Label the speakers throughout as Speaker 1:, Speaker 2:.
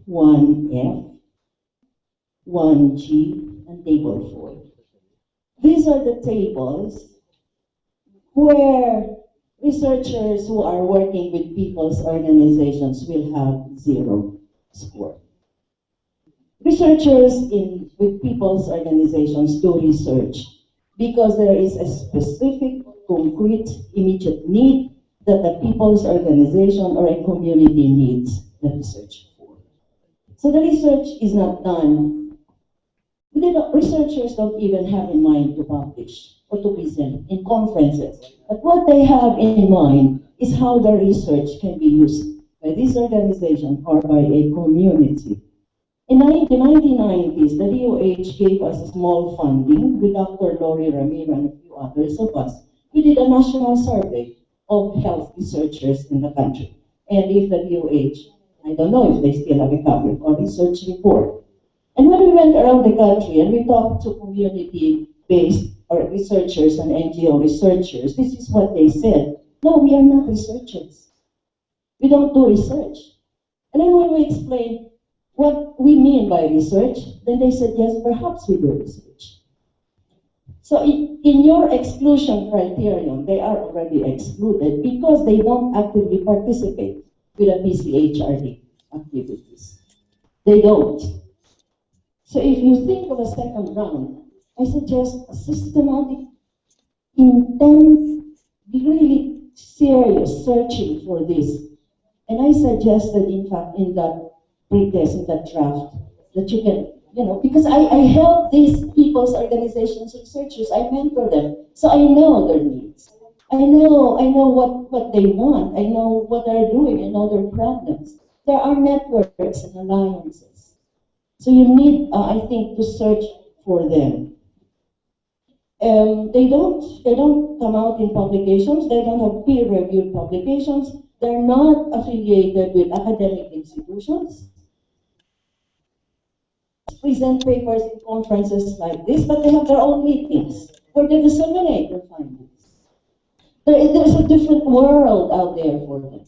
Speaker 1: 1F, 1G, and table 4. These are the tables where researchers who are working with people's organizations will have 0 score. Researchers with people's organizations do research because there is a specific, concrete, immediate need that the people's organization or a community needs the research for. So the research is not done. Researchers don't even have in mind to publish or to present in conferences. But what they have in mind is how the research can be used by this organization or by a community. In the 1990s, the DOH gave us small funding with Dr. Lori Ramiro and a few others of us. We did a national survey of health researchers in the country. And if the DOH, I don't know if they still have a copy of our research report. And when we went around the country and we talked to community-based or researchers and NGO researchers, this is what they said. No, we are not researchers. We don't do research. And then when we explained what we mean by research, then they said, yes, perhaps we do research. So in your exclusion criterion, they are already excluded because they don't actively participate with the PCHRD activities. They don't. So if you think of a second round, I suggest a systematic, intense, really serious searching for this. And I suggested, in fact, in that pretest, in that draft, that you can, because I help these people's organizations, researchers, I mentor them, so I know their needs. I know what they want, I know what they're doing, I know their problems. There are networks and alliances. So you need, I think, to search for them. They don't come out in publications, they don't have peer-reviewed publications, they're not affiliated with academic institutions. Present papers in conferences like this, but they have their own meetings where they disseminate their findings. There's a different world out there for them.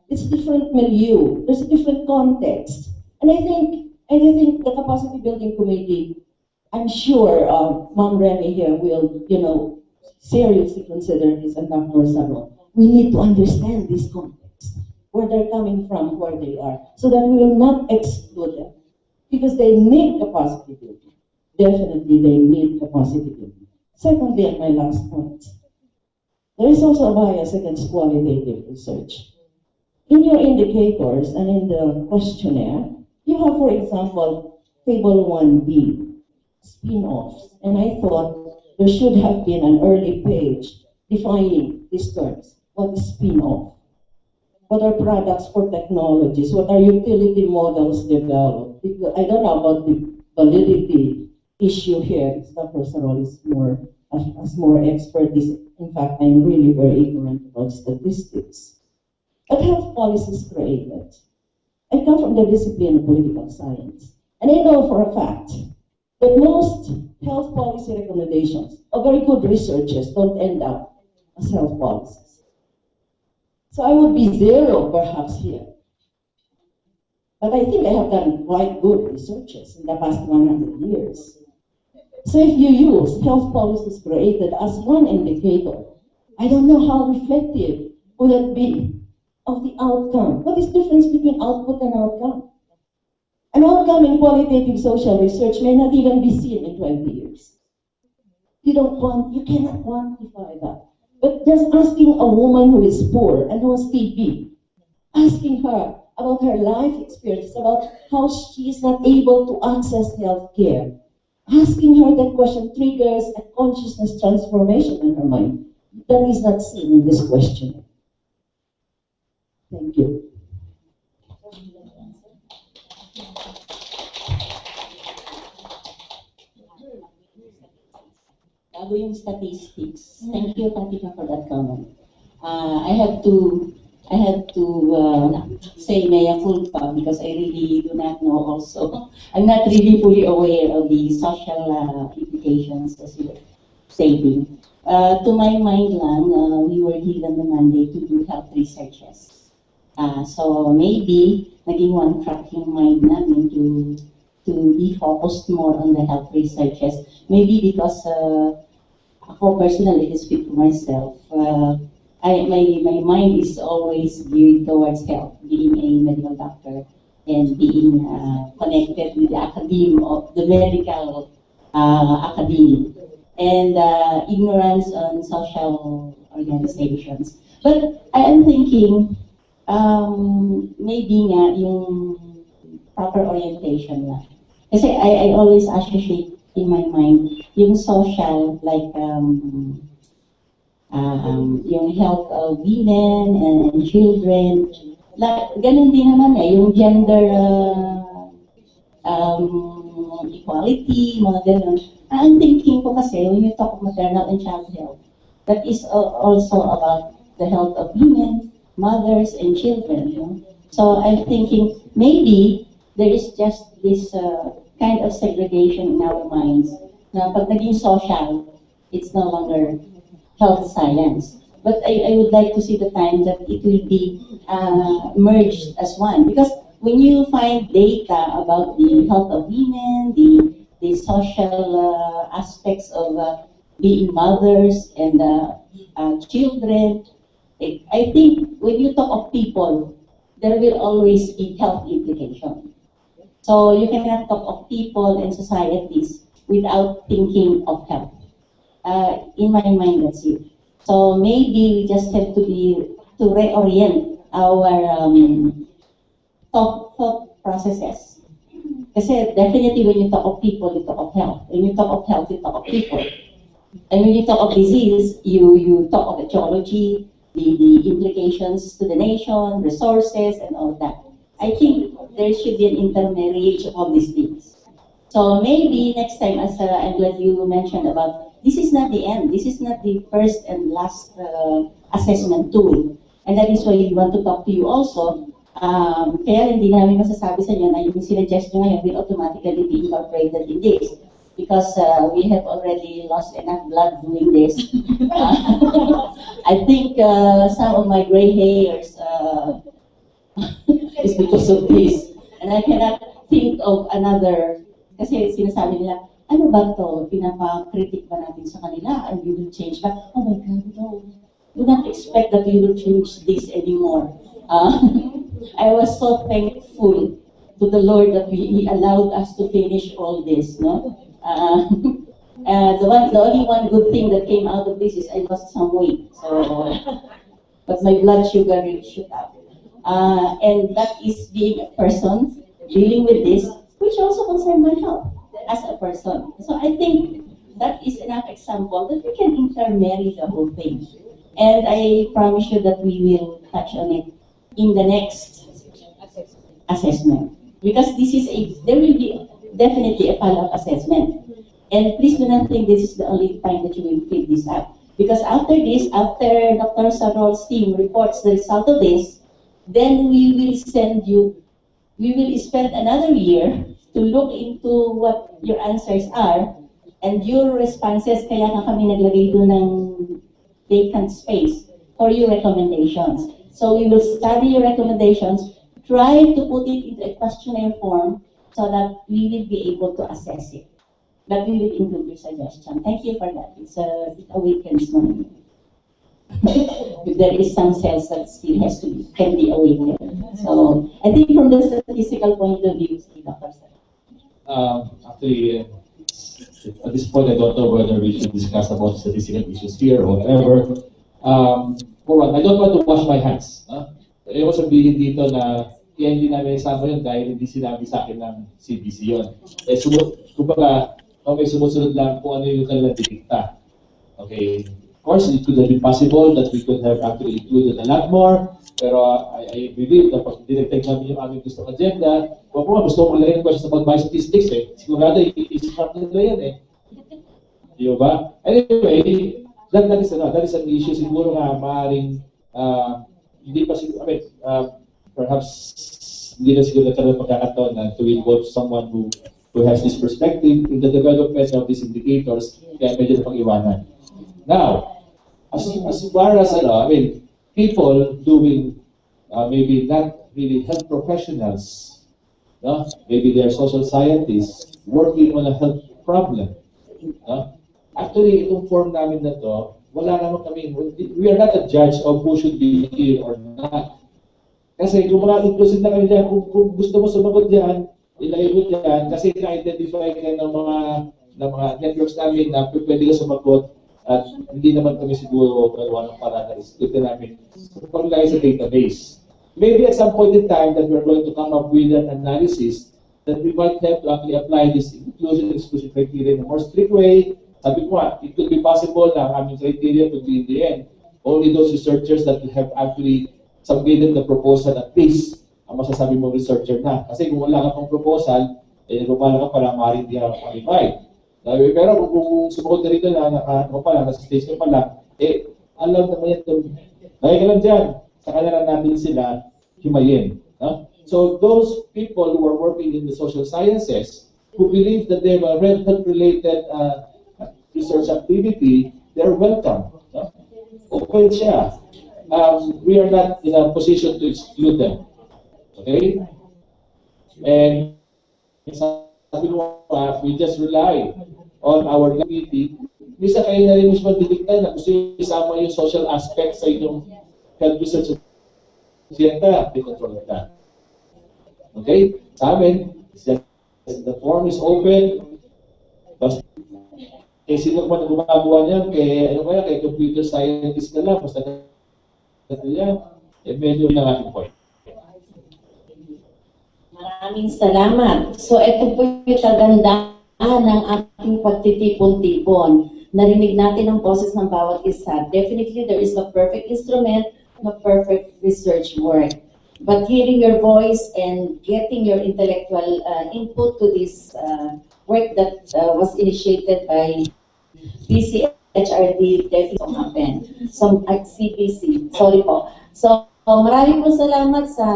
Speaker 1: It's a different milieu. There's a different context. And I think the Capacity Building Committee, I'm sure Ma'am Remy here will, seriously consider this, and Dr. Saron. We need to understand this context, where they're coming from, where they are, so that we will not exclude them. Because they need capacity building. Definitely they need capacity building. Secondly, and my last point, there is also a bias against qualitative research. In your indicators and in the questionnaire, you have, for example, table 1B, spin-offs. And I thought there should have been an early page defining these terms. What is spin-off? What are products for technologies? What are utility models developed? Because I don't know about the validity issue here. Dr. Sarol is more expert. In fact, I'm really very ignorant about statistics. But health policies created. I come from the discipline of political science. And I know for a fact that most health policy recommendations of very good researchers don't end up as health policies. So I would be 0 perhaps here. But I think I have done quite good researches in the past 100 years. So if you use health policies created as one indicator, I don't know how reflective would it be of the outcome. What is the difference between output and outcome? An outcome in qualitative social research may not even be seen in 20 years. You cannot quantify that. But just asking a woman who is poor and who has TB, asking her about her life experience, about how she is not able to access health care, asking her that question triggers a consciousness transformation in her mind. That is not seen in this question. Thank you.
Speaker 2: Bago yung statistics. Thank you, Fatima, for that comment. I had to say mea culpa because I really do not know also. I'm not really fully aware of the social implications as you were stating. To my mind lang, we were given the mandate to do health researches. So maybe naging one track yung mind namin to be focused more on the health researches. Maybe because ako personally, to speak for myself, my mind is always geared towards health, being a medical doctor and being connected with the academe of the medical academy and ignorance on social organizations. But I am thinking, maybe nga yung proper orientation na. Kasi I always associate in my mind yung social, like yung health of women and children. Like, ganun din naman yung gender equality, mga ganun. I'm thinking ko kasi, when you talk of maternal and child health, that is also about the health of women, mothers, and children. You know? So I'm thinking, maybe there is just this kind of segregation in our minds. Na pag naging social, it's no longer health science. But I would like to see the time that it will be merged as one. Because when you find data about the health of women, the social aspects of being mothers and children, I think when you talk of people, there will always be health implications. So you cannot talk of people and societies without thinking of health. In my mind, that's it. So maybe we just have to reorient our thought processes. Kasi definitely when you talk of people, you talk of health. When you talk of health, you talk of people. And when you talk of disease, you talk of etiology, the implications to the nation, resources, and all that. I think there should be an intermarriage of all these things. So maybe next time, as I'm glad you mentioned about, this is not the end. This is not the first and last assessment tool. And that is why we want to talk to you also. Kaya hindi namin masasabi sa inyo na yung sinuggest nyo ngayon will automatically be incorporated in this. Because we have already lost enough blood doing this. I think some of my gray hairs is because of this. And I cannot think of another, kasi sinasabi nila, ano ba ito? Pinapa-critic ba natin sa kanila? And we will change back. Oh my God, no. Do not expect that we will change this anymore. I was so thankful to the Lord that He allowed us to finish all this. No? The only one good thing that came out of this is I lost some weight. So, but my blood sugar really shoot up. And that is being a person dealing with this, which also concerns my health as a person. So I think that is enough example that we can intermarry the whole thing. And I promise you that we will touch on it in the next assessment. Because there will be definitely a follow-up assessment. And please do not think this is the only time that you will fill this up. Because after this, after Dr. Sarol's team reports the result of this, then we will spend another year to look into what your answers are and your responses. Kaya nga kami naglagay doon ng vacant space for your recommendations. So we will study your recommendations, try to put it into a questionnaire form so that we will be able to assess it. But we will include your suggestion. Thank you for that. It awakens my there is some cells that still can be awakened. So I think from the statistical point of view, Dr.
Speaker 3: Actually, at this point, I don't know whether we should discuss about statistical issues here or whatever. For one, I don't want to wash my hands. Ayaw ko sabihin dito na hindi namin isama yun dahil hindi sinabi sa akin ng CBC yun. Kumbaga, okay, sumusunod lang kung ano yung kanilang dinikta. Okay. Of course, it could have been possible that we could have actually included a lot more, pero I believe na pag dinagtag namin yung aming gustong agenda, kung gusto ko malagay ng questions about biostatistics sigurado i-isip nila yan Di ba? Anyway, that is an issue siguro nga maaaring hindi pa siguro, perhaps hindi na siguro nagkaroon pagkakataon na to involve someone who has this perspective in the development of these indicators, kaya medyo na pag-iwanan. Now, as far as people doing maybe not really health professionals, no? Maybe they're social scientists working on a health problem. No? Actually, itong form namin na to, wala naman kami, we are not a judge of who should be here or not. Kasi kung mga inclusive na kami dyan, kung gusto mo sumagot dyan, ilagay mo dyan, kasi na-identify kayo ng mga networks namin na pwede ka sumagot at hindi naman kami siguro gagawa ng paraan na ito namin paglagay sa database. Maybe at some point in time that we're going to come up with an analysis that we might have to actually apply this inclusion and exclusion criteria in a more strict way. Sabi ko it could be possible na ang aming criteria could be in the end only those researchers that have actually submitted the proposal at least ang masasabi mo researcher na. Kasi kung wala ka pang proposal, gumala ka parang maaaring di ka qualified. Pero kung sumagot na rito na nasa stage ka pala, alam naman yan, lagi ka lang dyan, sa kanila natin sila himayin. No? So those people who are working in the social sciences, who believe that they have a health-related research activity, they're welcome. No? Open siya. We are not in a position to exclude them. Okay? And sabi mo, we just rely on our community. Misa kayo na rin mismo didikta na gusto yung isama yung social aspect sa inyong health research. Siyenta, control that. Okay? Sa amin, the form is open. Basta, sino man gumagawa niyan, kay computer scientist na lang, basta medyo yun ang aking point.
Speaker 2: Maraming salamat. So, ito po yung kagandahan ng ating pagtitipon-tipon. Narinig natin ang boses ng bawat isa. Definitely, there is no perfect instrument, no perfect research work. But hearing your voice and getting your intellectual input to this work that was initiated by PCHRD definitely happen. So, at CBC. Sorry po. So, maraming po salamat sa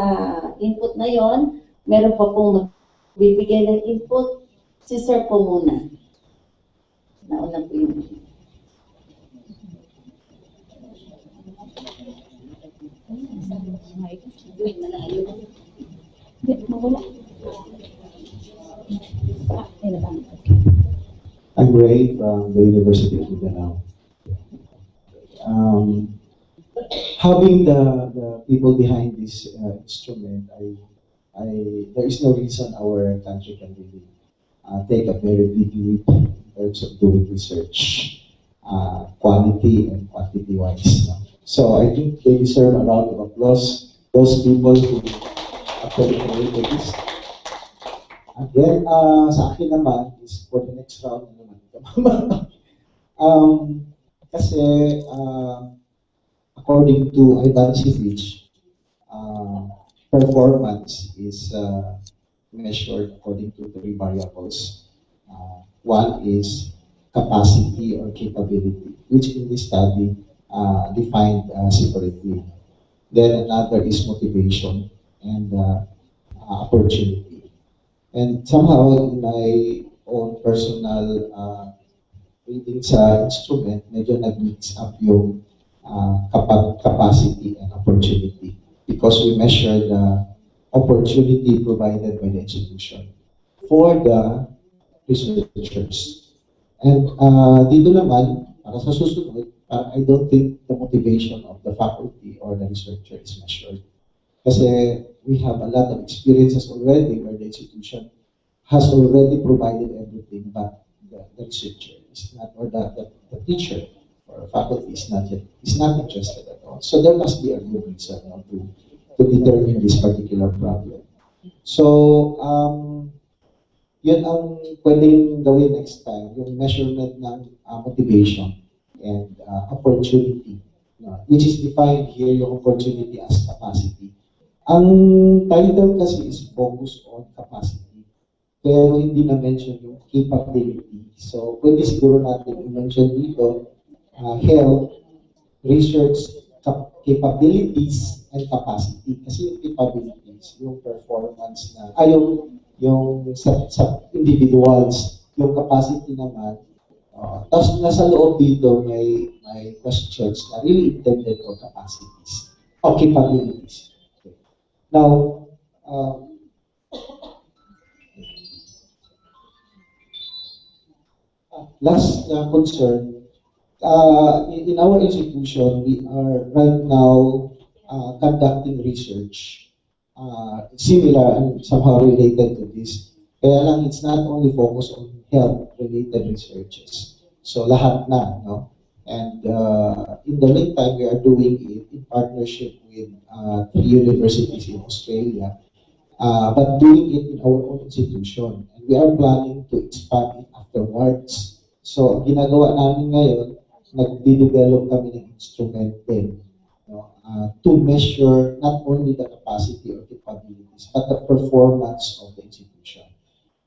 Speaker 2: input na yon. Meron pa pong magbibigay ng input. Si Sir po muna. Nauna po yun.
Speaker 4: I'm Ray from the University of Mindanao. Having the people behind this instrument, there is no reason our country can really take a very big leap in terms of doing research, quality and quantity-wise. So I think they deserve a round of applause. Those people who actually created this. And then, sa akin naman, is for the next round naman. Kasi, according to Ivan Sivich, performance is measured according to 3 variables. One is capacity or capability, which in this study defined separately. Then another is motivation and opportunity. And somehow, in my own personal reading sa instrument, medyo nag-mix up yung capacity and opportunity because we measure the opportunity provided by the institution for the researchers. And dito naman, para sa susunod, I don't think the motivation of the faculty or the researcher is measured. Kasi we have a lot of experiences already where the institution has already provided everything, but the researcher is not, or the teacher or faculty is not interested at all. So there must be a good reason to determine this particular problem. So, yun ang pwedeng gawin next time, yung measurement ng motivation and opportunity, which is defined here, yung opportunity as capacity. Ang title kasi is focus on capacity, pero hindi na-mention yung capability. So, pwede siguro natin i-mention dito, health, research, capabilities, and capacity. Kasi yung capabilities, yung performance na, yung sa individuals, yung capacity naman. Tapos nasa loob dito may questions na really intended for capacities, or capabilities. Now, uh, last concern, in our institution, we are right now conducting research similar and somehow related to this. Kaya lang, it's not only focused on health-related researches. So lahat na, no? And in the meantime, we are doing it in partnership with three universities in Australia, but doing it in our own institution. And we are planning to expand it afterwards. So, ang ginagawa namin ngayon, nagde-develop kami ng instrument din, no, to measure not only the capacity or capabilities, but the performance of the institution.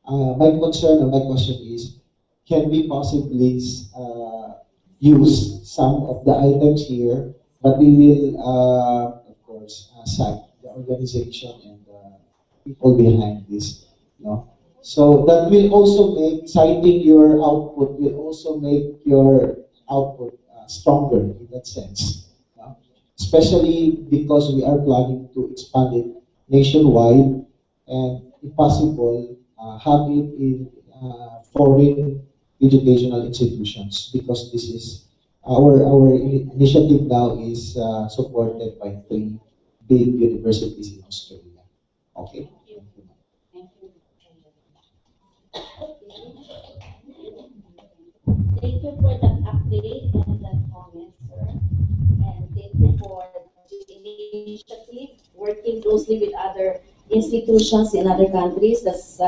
Speaker 4: My concern or my question is, can we possibly use some of the items here, but we will, of course, cite the organization and the people behind this, no? So that will also make citing your output will also make your output stronger in that sense, no? Especially because we are planning to expand it nationwide and, if possible, have it in foreign educational institutions because this is our initiative now is supported by three big universities in Australia. Okay.
Speaker 2: Thank you for that update and that comment, sir. And thank you for the initiative, working closely with other institutions in other countries. That's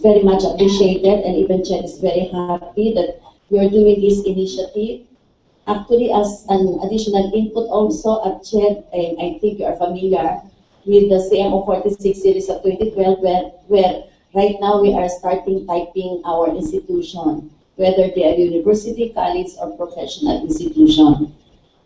Speaker 2: very much appreciated, and even Chet is very happy that we are doing this initiative. Actually, as an additional input also at Chet, I think you are familiar with the CMO 46 series of 2012, where right now we are starting typing our institution, whether they are university, college, or professional institution.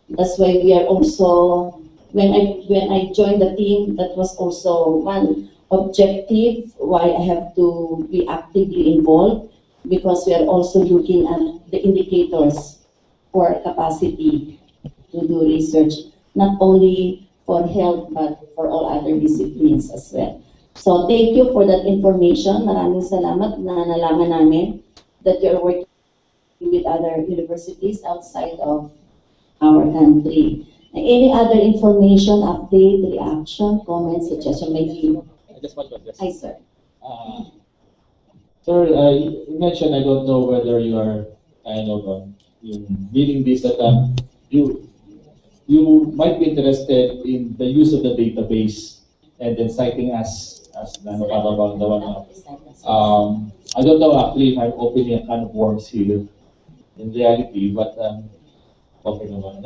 Speaker 2: That's why we are also, when I joined the team, that was also one objective why I have to be actively involved, because we are also looking at the indicators for capacity to do research, not only for health, but for all other disciplines as well. So thank you for that information. Maraming salamat na nalaman namin that you're working with other universities outside of our country. Any other information, update, reaction, comments, suggestion, maybe?
Speaker 3: I just want to address.
Speaker 2: Hi, sir.
Speaker 3: Sir, you mentioned, I don't know whether you are kind of meaning this that you might be interested in the use of the database and then citing us as ano para bang the one. I don't know actually if I'm opening a can of worms here in reality, but okay naman.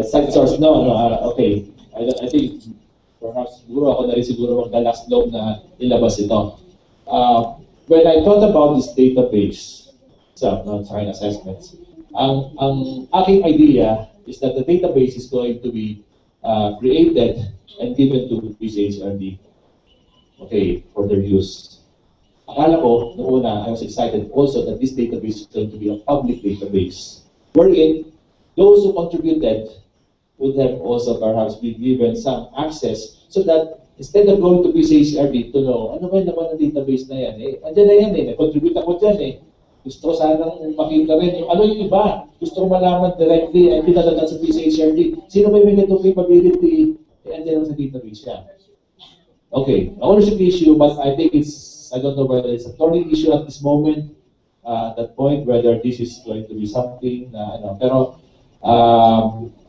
Speaker 3: Site source, no, okay. I think perhaps siguro ako na rin siguro magdalas loob na ilabas ito. When I thought about this database, sa China assessments, ang aking idea is that the database is going to be created and given to PCHRD, okay, for their use. Akala ko, noong una, I was excited also that this database is going to be a public database, wherein those who contributed would have also perhaps been given some access so that instead of going to PCHRD to know, ano ba naman ang database na yan? Andyan na yan nag-contribute ako dyan Gusto sanang makita rin yung ano yung iba. Gusto ko malaman directly and pinadala sa PCHRD. Sino may ganitong capability? Andyan lang sa database yan. Okay, ownership issue, but I think I don't know whether it's a thorny issue at this moment, at that point, whether this is going to be something pero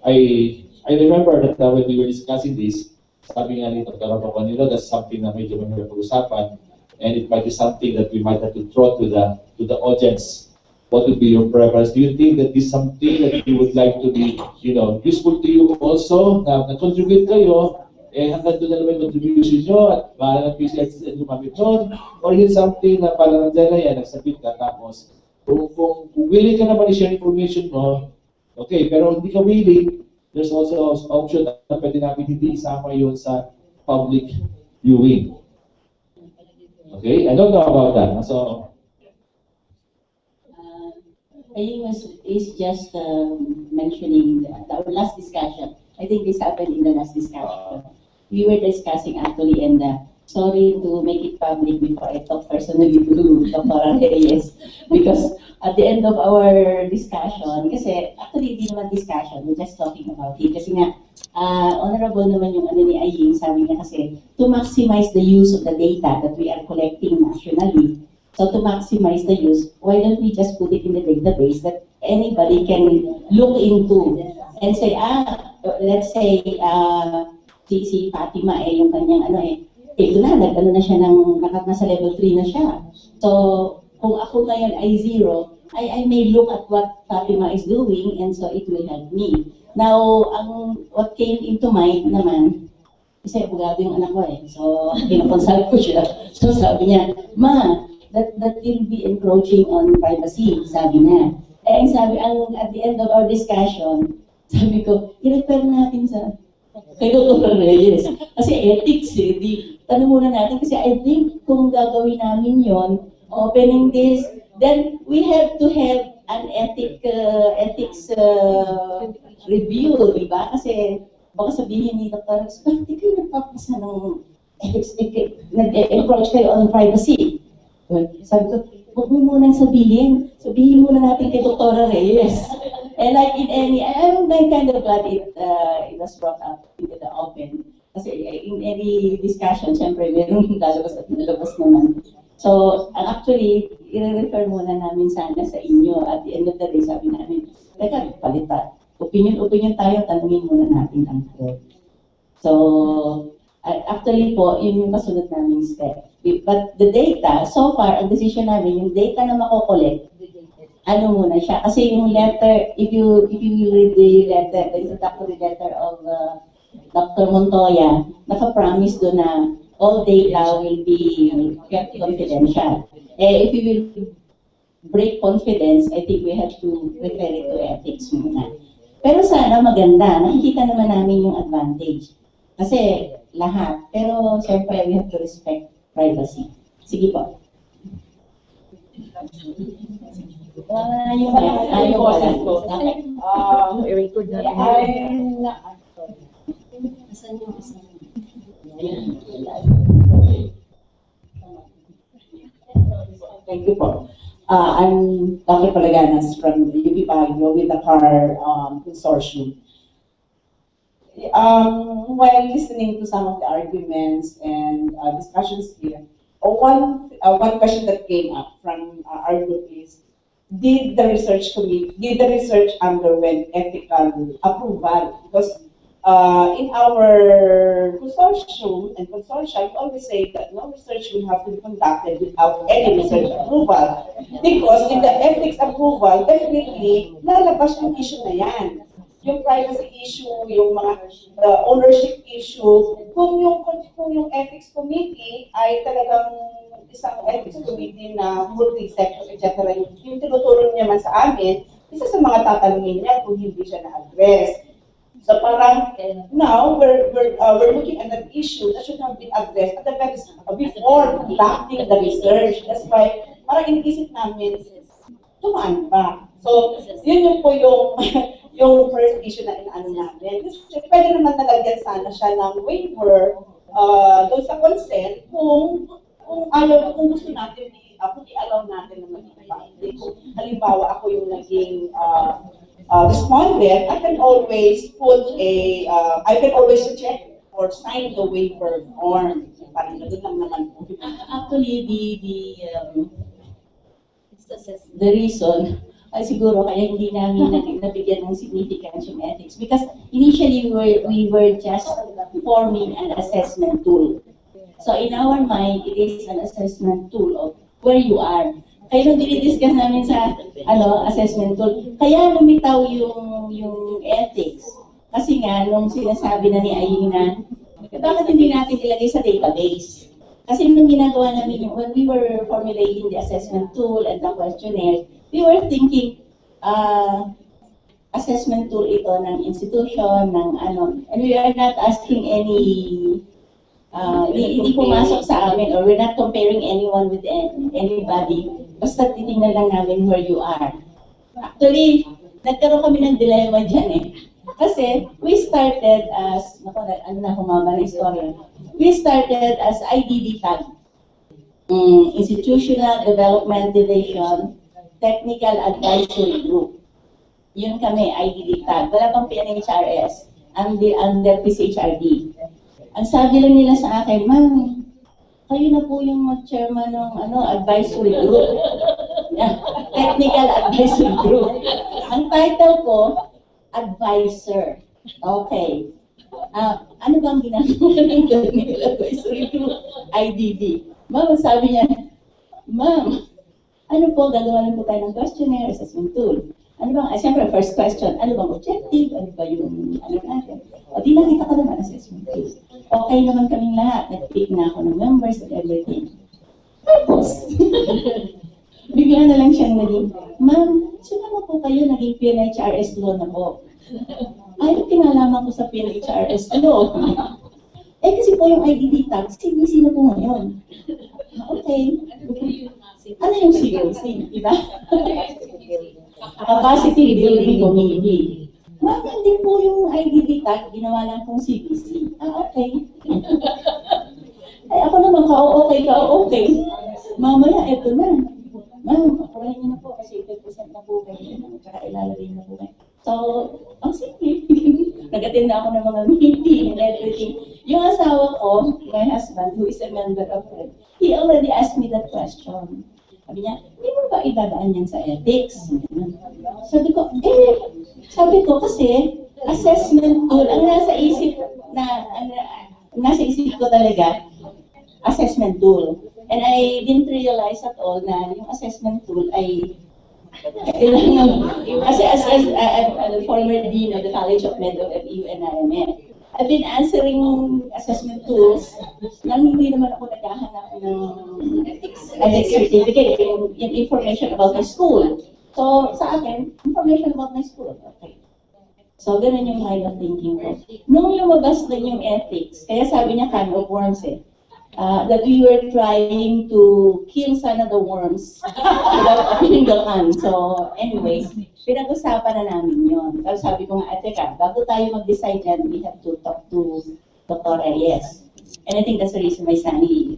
Speaker 3: I remember that when we were discussing this, sabi nga ni Dr. Manilo, that's something na medyo may pag-usapan, and it might be something that we might have to throw to the audience. What would be your preference? Do you think that this is something that you would like to be, useful to you also, na contribute kayo, hanggang doon na naman yung contribution nyo at bahala ng PCHRD at lumamit doon, or is it something na parang nandiyan na yan, nagsabit ka, tapos kung willing ka naman i-share information mo, okay, pero hindi ka willing, there's also an option na pwede namin hindi isama yun sa public viewing. Okay, I don't know about that. So,
Speaker 2: I think is just mentioning our last discussion I think this happened in the last discussion. We were discussing actually, and sorry to make it public before I talk personally to Dr. Reyes, because at the end of our discussion, kasi actually hindi naman discussion, we're just talking about it. Kasi nga, honorable naman yung ano ni Aying, sabi niya kasi, to maximize the use of the data that we are collecting nationally. So to maximize the use, why don't we just put it in the database that anybody can look into and say, let's say, si Fatima yung kanyang ito na, nag-ano na siya nasa level 3 na siya. So, kung ako ngayon ay 0, I may look at what Fatima is doing and so it will help me. Now, what came into mind naman, kasi abogado yung anak ko so kinakonsult ko siya. So sabi niya, Ma, that will be encroaching on privacy, sabi niya. Sabi, at the end of our discussion, sabi ko, i-refer natin kay Dr. Reyes. Kasi ethics tanong muna natin kasi I think kung gagawin namin yon, opening this, then we have to have an ethics review, di ba? Kasi baka sabihin ni Dr. Reyes, hindi kayo nagpapasa ng ethics, nag-approach kayo on privacy. Sabi ko, huwag mo munang sabihin muna natin kay Dr. Reyes. And like in I'm kind of glad it was brought up into the open. Kasi in any discussion, syempre, meron lalabas at nalabas naman. So, actually, i-refer muna namin sana sa inyo. At the end of the day, sabi namin, teka, palita. Opinion tayo, tanungin muna natin ang truth. So, actually po, yun yung kasunod naming step. But the data, so far, ang decision namin, yung data na makokolekt, ano muna siya. Kasi yung letter, if you read the letter, the introductory letter of Dr. Montoya, naka-promise doon na all data will be kept confidential. If you will break confidence, I think we have to refer it to ethics muna. Pero sana maganda, nakikita naman namin yung advantage. Kasi lahat. Pero siyempre, we have to respect privacy. Sige po.
Speaker 5: Thank you po. I'm Dr. Palaganas from the UP Baguio with the CAR consortium. While listening to some of the arguments and discussions here, one question that came up from our group is, did the research underwent ethical approval? Because in our consortium and consortia, we always say that no research will have to be conducted without any research approval. Because in the ethics approval, definitely, lalabas yung issue na yan. Yung privacy issue, yung mga ownership issue, kung yung ethics committee ay talagang isang ethics committee na multi-sector, etc., yung tinuturo niya man sa amin, isa sa mga tatanungin niya kung hindi siya na-address. So parang now we're looking at an issue that should have been addressed at the very before conducting the research. That's why parang iniisip namin, tumaan pa. So yun po yung first issue na inaano namin. Kasi pwede naman nalagyan sana siya ng waiver doon sa consent kung gusto natin, kung i-allow natin na mag-iba. Kung halimbawa ako yung naging respondent, I can always reject or sign the waiver form. Parang doon lang naman po.
Speaker 2: Actually, the reason ay siguro kaya hindi namin nabigyan ng significance yung ethics because initially we were just forming an assessment tool. So in our mind, it is an assessment tool of where you are. Kaya nung dinidiscuss namin sa assessment tool, kaya lumitaw yung ethics. Kasi nga, nung sinasabi na ni Ayina, bakit hindi natin ilagay sa database? Kasi nung ginagawa namin when we were formulating the assessment tool and the questionnaire, we were thinking, assessment tool ito ng institution, and we are not asking any, hindi pumasok sa amin, or we're not comparing anyone with anybody. Basta titingnan lang namin where you are. Actually, nagkaroon kami ng dilemma dyan Kasi we started as, naku, ano na, humaba na istorya. We started as IDD tag. Institutional Development Division, Technical Advisory Group. Yun kami, IDD tag. Wala pang PNHRS, under PCHRD. Ang sabi lang nila sa akin, ma'am, kayo na po yung mag-chairman ng advisory group. Technical Advisory Group. Ang title ko, advisor. Okay. Ano bang ginagawa ng Technical Advisory Group? IDD. Ma'am, sabi niya, ma'am, ano po, gagawa lang po tayo ng questionnaire, assessment tool. Ano bang, siyempre, first question, ano bang objective? Ano ba yung, natin? O, di nakita ko naman assessment tool. Okay naman kaming lahat. Nag-pick na ako ng members and everything. Tapos, bigla na lang siyang naging, ma'am, sino po kayo naging PNHRS law na po? Ay, kinalaman ko sa PNHRS law. Kasi po yung IDD tag, CBC na po ngayon. Okay. Ano yung CBC? Diba? Capacity Building Committee. Ma'am, hindi po yung IDD tag, ginawa lang pong CBC. Okay. Ay, ako naman, okay. Mamaya, eto na. Ma'am, apurahin niyo na po kasi 50% na po kayo. Tsaka ilalagay na po kayo. So, ang simple. Nag-attend na ako ng mga meeting and everything. Yung asawa ko, my husband, who is a member of it, he already asked me that question. Sabi niya, hindi mo ba idadaan yan sa ethics? Sabi ko kasi, assessment tool, ang nasa isip ko talaga, assessment tool. And I didn't realize at all na yung assessment tool ay kasi as a former dean of the College of Med of FEU and IMF, I've been answering assessment tools nang hindi naman ako naghahanap ng ethics certificate, yung information about my school. So, sa akin, information about my school. Okay. So, ganun yung line of thinking ko. Nung lumabas na yung ethics, kaya sabi niya can of worms that we were trying to kill sana the worms without opening the can. So, anyways, pinag-usapan na namin yun. Tapos sabi ko nga, teka, bago tayo mag-decide yan, we have to talk to Dr. Reyes. And I think that's the reason why Sunny.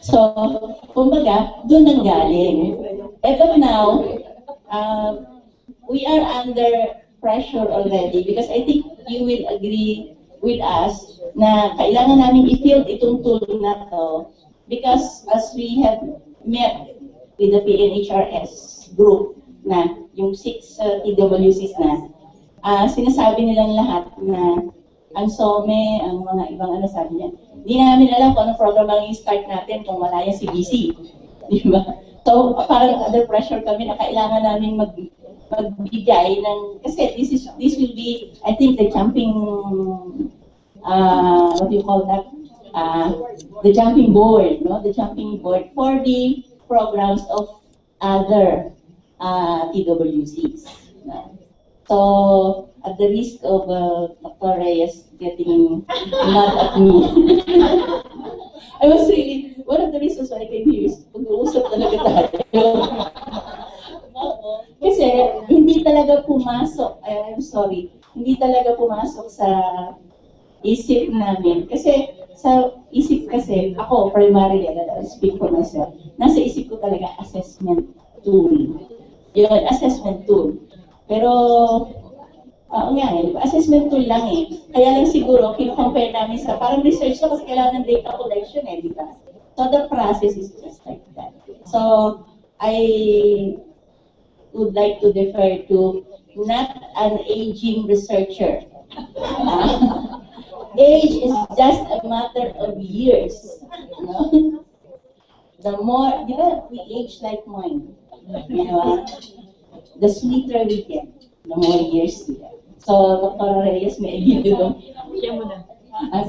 Speaker 2: So, kumbaga, doon nang galing. But now, we are under pressure already because I think you will agree with us na kailangan namin i-field itong tool na to because as we have met with the PNHRS group na yung 6 TWCs na, sinasabi nilang lahat na ang SOME, ang mga ibang sabi niya, hindi namin alam kung anong program ang i-start natin kung wala yung CBC. Di ba? So, parang under pressure kami na kailangan namin magbigay ng, kasi this will be, I think, the jumping, what do you call that? The jumping board, no? The jumping board for the programs of other TWCs. So, at the risk of Dr. Reyes getting mad at me, I was really, one of the reasons why I came here is pag-uusap talaga tayo. Kasi hindi talaga pumasok, I'm sorry, hindi talaga pumasok sa isip namin. Kasi sa isip kasi, ako primarily, I speak for myself, nasa isip ko talaga assessment tool. Yun, assessment tool. Pero, assessment tool lang Kaya lang siguro, kino-compare namin sa, parang research na kasi kailangan ng data collection di ba? So the process is just like that. So, I would like to defer to not an aging researcher. Age is just a matter of years. No? The more, di ba, we age like wine. The sweeter we get, the more years we get. So, Dr. Reyes, may i-give doon. Siya muna.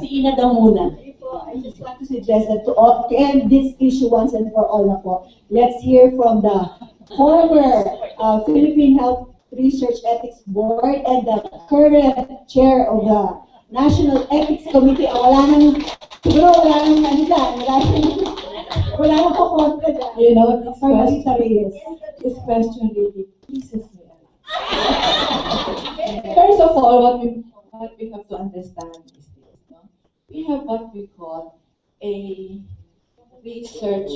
Speaker 2: Si Ina daw muna.
Speaker 6: I just want to suggest that to end this issue once and for all na po, let's hear from the former Philippine Health Research Ethics Board and the current chair of the National Ethics Committee. Wala nang wala nang po kontra dyan.
Speaker 5: You know, this question really pleases me.
Speaker 1: First of all, what we have to understand is this. No? We have what we call a research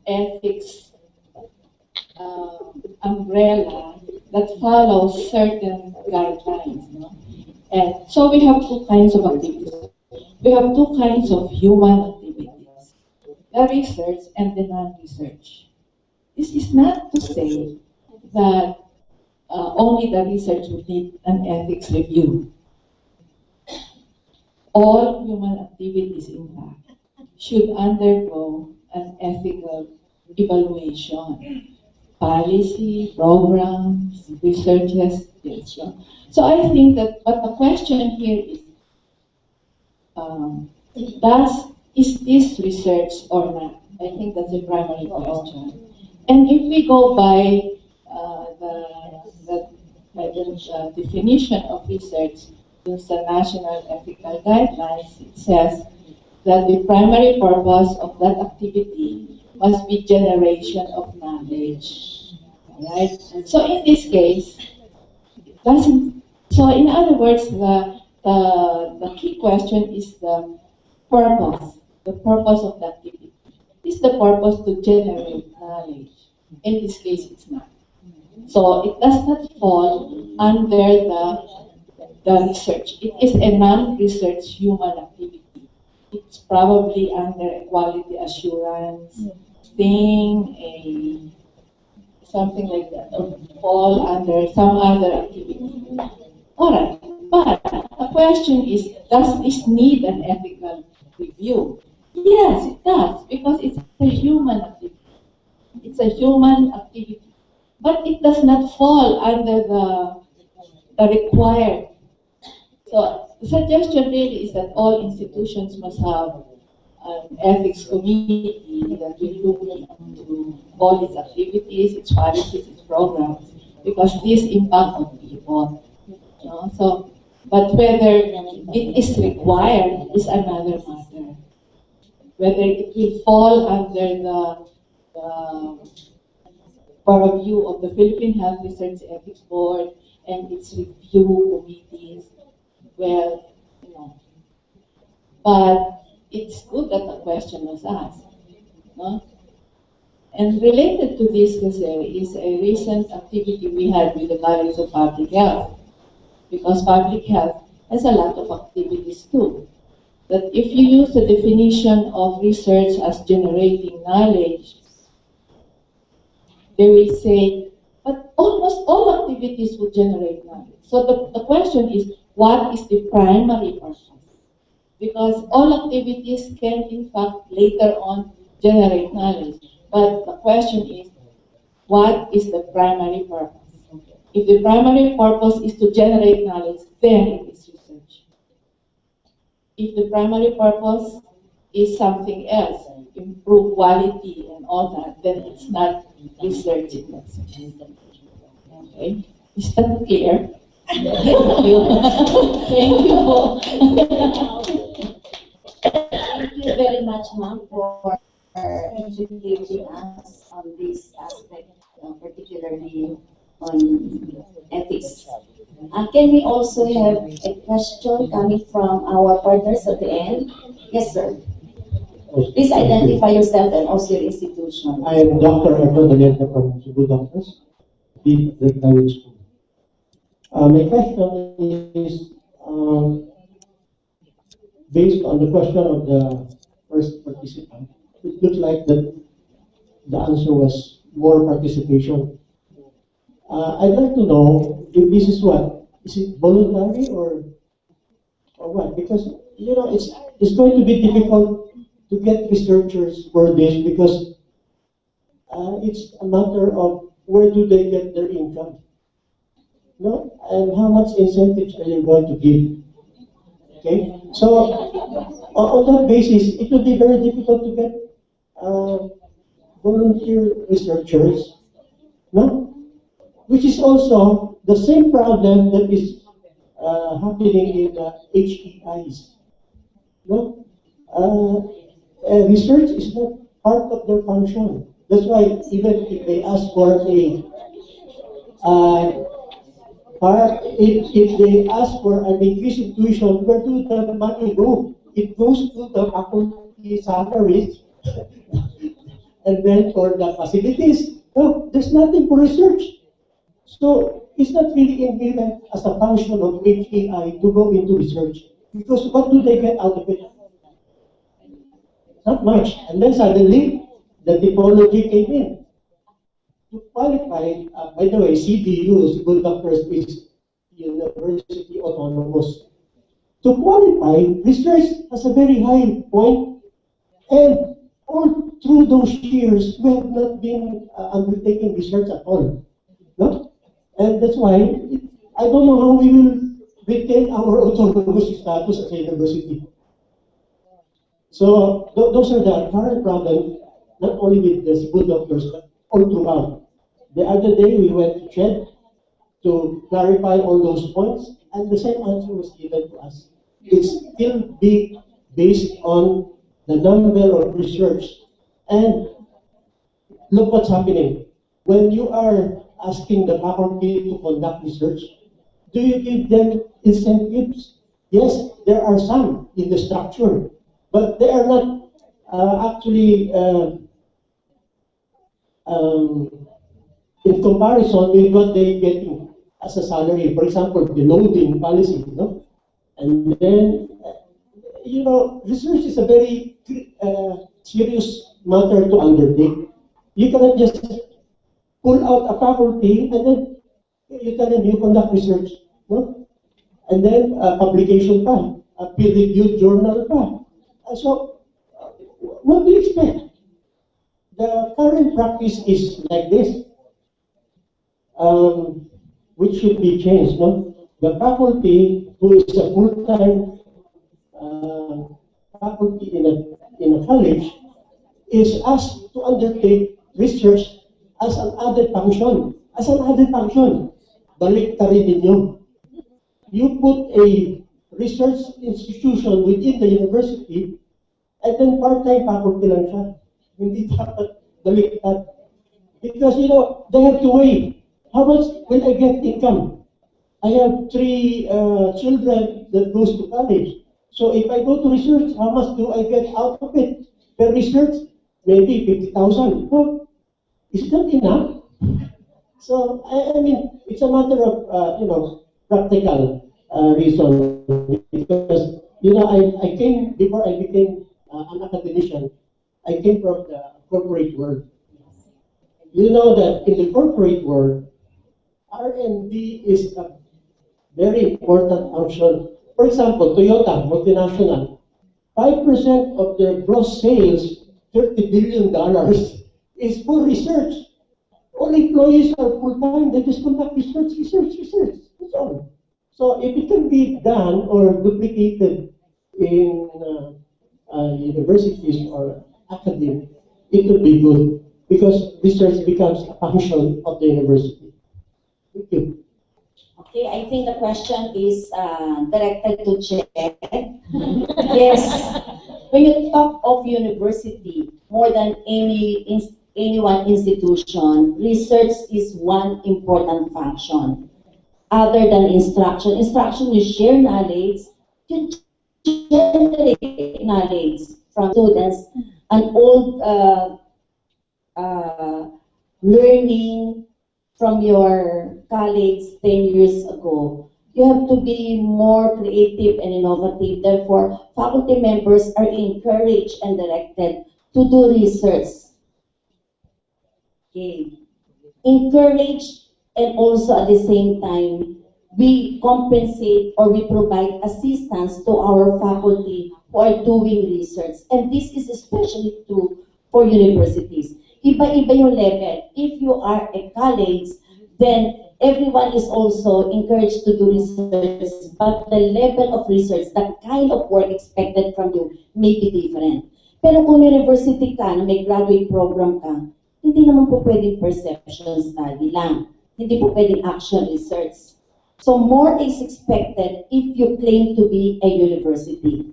Speaker 1: ethics umbrella that follows certain guidelines. No? And so we have two kinds of activities. We have two kinds of human activities, the research and the non-research. This is not to say that only the research would need an ethics review. All human activities, in fact, should undergo an ethical evaluation. Policy, programs, researches, yes. So I think that what the question here is, is this research or not? I think that's the primary question. And if we go by the definition of research, use the National Ethical Guidelines, it says that the primary purpose of that activity must be generation of knowledge. Right? So in this case, it doesn't. So in other words, the key question is the purpose. The purpose of the activity. Is the purpose to generate knowledge? In this case, it's not. So it does not fall under the research. It is a non-research human activity. It's probably under quality assurance thing, something like that, or fall under some other activity. All right, but the question is, does this need an ethical review? Yes, it does, because it's a human activity. It's a human activity. But it does not fall under the required. So the suggestion really is that all institutions must have an ethics committee that will look into all its activities, its policies, its programs, because this impact on people. You know? So, but whether it is required is another matter. Whether it will fall under the purview of the Philippine Health Research Ethics Board and its review committees, well, you know. But it's good that the question was asked. No? And related to this, kasi, is a recent activity we had with the College of Public Health. Because public health has a lot of activities too. That if you use the definition of research as generating knowledge, they will say, but almost all activities would generate knowledge. So the question is, what is the primary purpose? Because all activities can, in fact, later on generate knowledge. But the question is, what is the primary purpose? If the primary purpose is to generate knowledge, then it is research. If the primary purpose is something else, improve quality and all that, then it's not research in that sense. Okay? Is that clear? Thank you. Thank you.
Speaker 2: Thank you very much, ma'am, for educating us on this aspect, particularly on ethics. Can we also have a question coming from our partners at the end? Yes, sir. Please identify yourself and also your institution.
Speaker 7: I am Dr. Edward Dalienta from Cebu Doctors, Dean of the College School. My question is based on the question of the first participant. It looked like that the answer was more participation. I'd like to know if this is what? Is it voluntary or what? Because you know it's going to be difficult to get researchers for this because it's a matter of where do they get their income, no? And how much incentives are you going to give? Okay, so on that basis, it will be very difficult to get volunteer researchers, no? Which is also the same problem that is happening in the HEIs, no? Research is not part of their function. That's why even if they ask for a If they ask for an increase in tuition, where do the money go? It goes to the faculty salaries and then for the facilities. No, there's nothing for research. So it's not really inherent as a function of HEI to go into research. Because what do they get out of it? Not much. And then suddenly, the typology came in. To qualify, by the way, CDU, Civil Doctors, is university autonomous. To qualify, research has a very high point, and all through those years, we have not been undertaking research at all. No? And that's why I don't know how we will retain our autonomous status as a university. So those are the current problems, not only with the Civil Doctors, but all throughout. The other day we went to CHED to clarify all those points, and the same answer was given to us. It's still be based on the number of research. And look what's happening. When you are asking the faculty to conduct research, do you give them incentives? Yes, there are some in the structure, but they are not actually in comparison with what they're getting as a salary. For example, the loading policy, no? And then, research is a very serious matter to undertake. You cannot just pull out a faculty and then you tell them you conduct research, no? And then publication pa, a peer-reviewed journal pa. So, what do you expect? The current practice is like this, which should be changed, no? The faculty who is a full-time faculty in a college is asked to undertake research as an added function. As an added function, balik-tarin ninyo. You put a research institution within the university, and then part-time faculty lang siya. Hindi dapat baliktad. Because, they have to weigh, how much will I get income? I have 3 children that goes to college. So if I go to research, how much do I get out of it? Per research, maybe 50,000. Well, is that enough? So, I mean, it's a matter of, practical reason. Because, I came, before I became an academician, I came from the corporate world. You know that in the corporate world, R&D is a very important function. For example, Toyota, multinational, 5% of their gross sales, $30 billion, is for research. All employees are full-time, they just conduct research. That's all. So if it can be done or duplicated in universities or academia, it would be good because research becomes a function of the university. Thank you.
Speaker 2: Okay, I think the question is directed to Ched. Yes, when you talk of university, more than any one institution, research is one important function. Other than instruction, you share knowledge, you generate knowledge from students, and old learning from your colleagues 10 years ago. You have to be more creative and innovative. Therefore, faculty members are encouraged and directed to do research. Okay. Encouraged, and also at the same time, we compensate or we provide assistance to our faculty who are doing research. And this is especially true for universities. Iba-iba yung level. If you are a college, then everyone is also encouraged to do research, but the level of research, the kind of work expected from you may be different. Pero kung university ka, na may graduate program ka, hindi naman po pwedeng perception study lang. Hindi po pwedeng action research. So more is expected if you claim to be a university.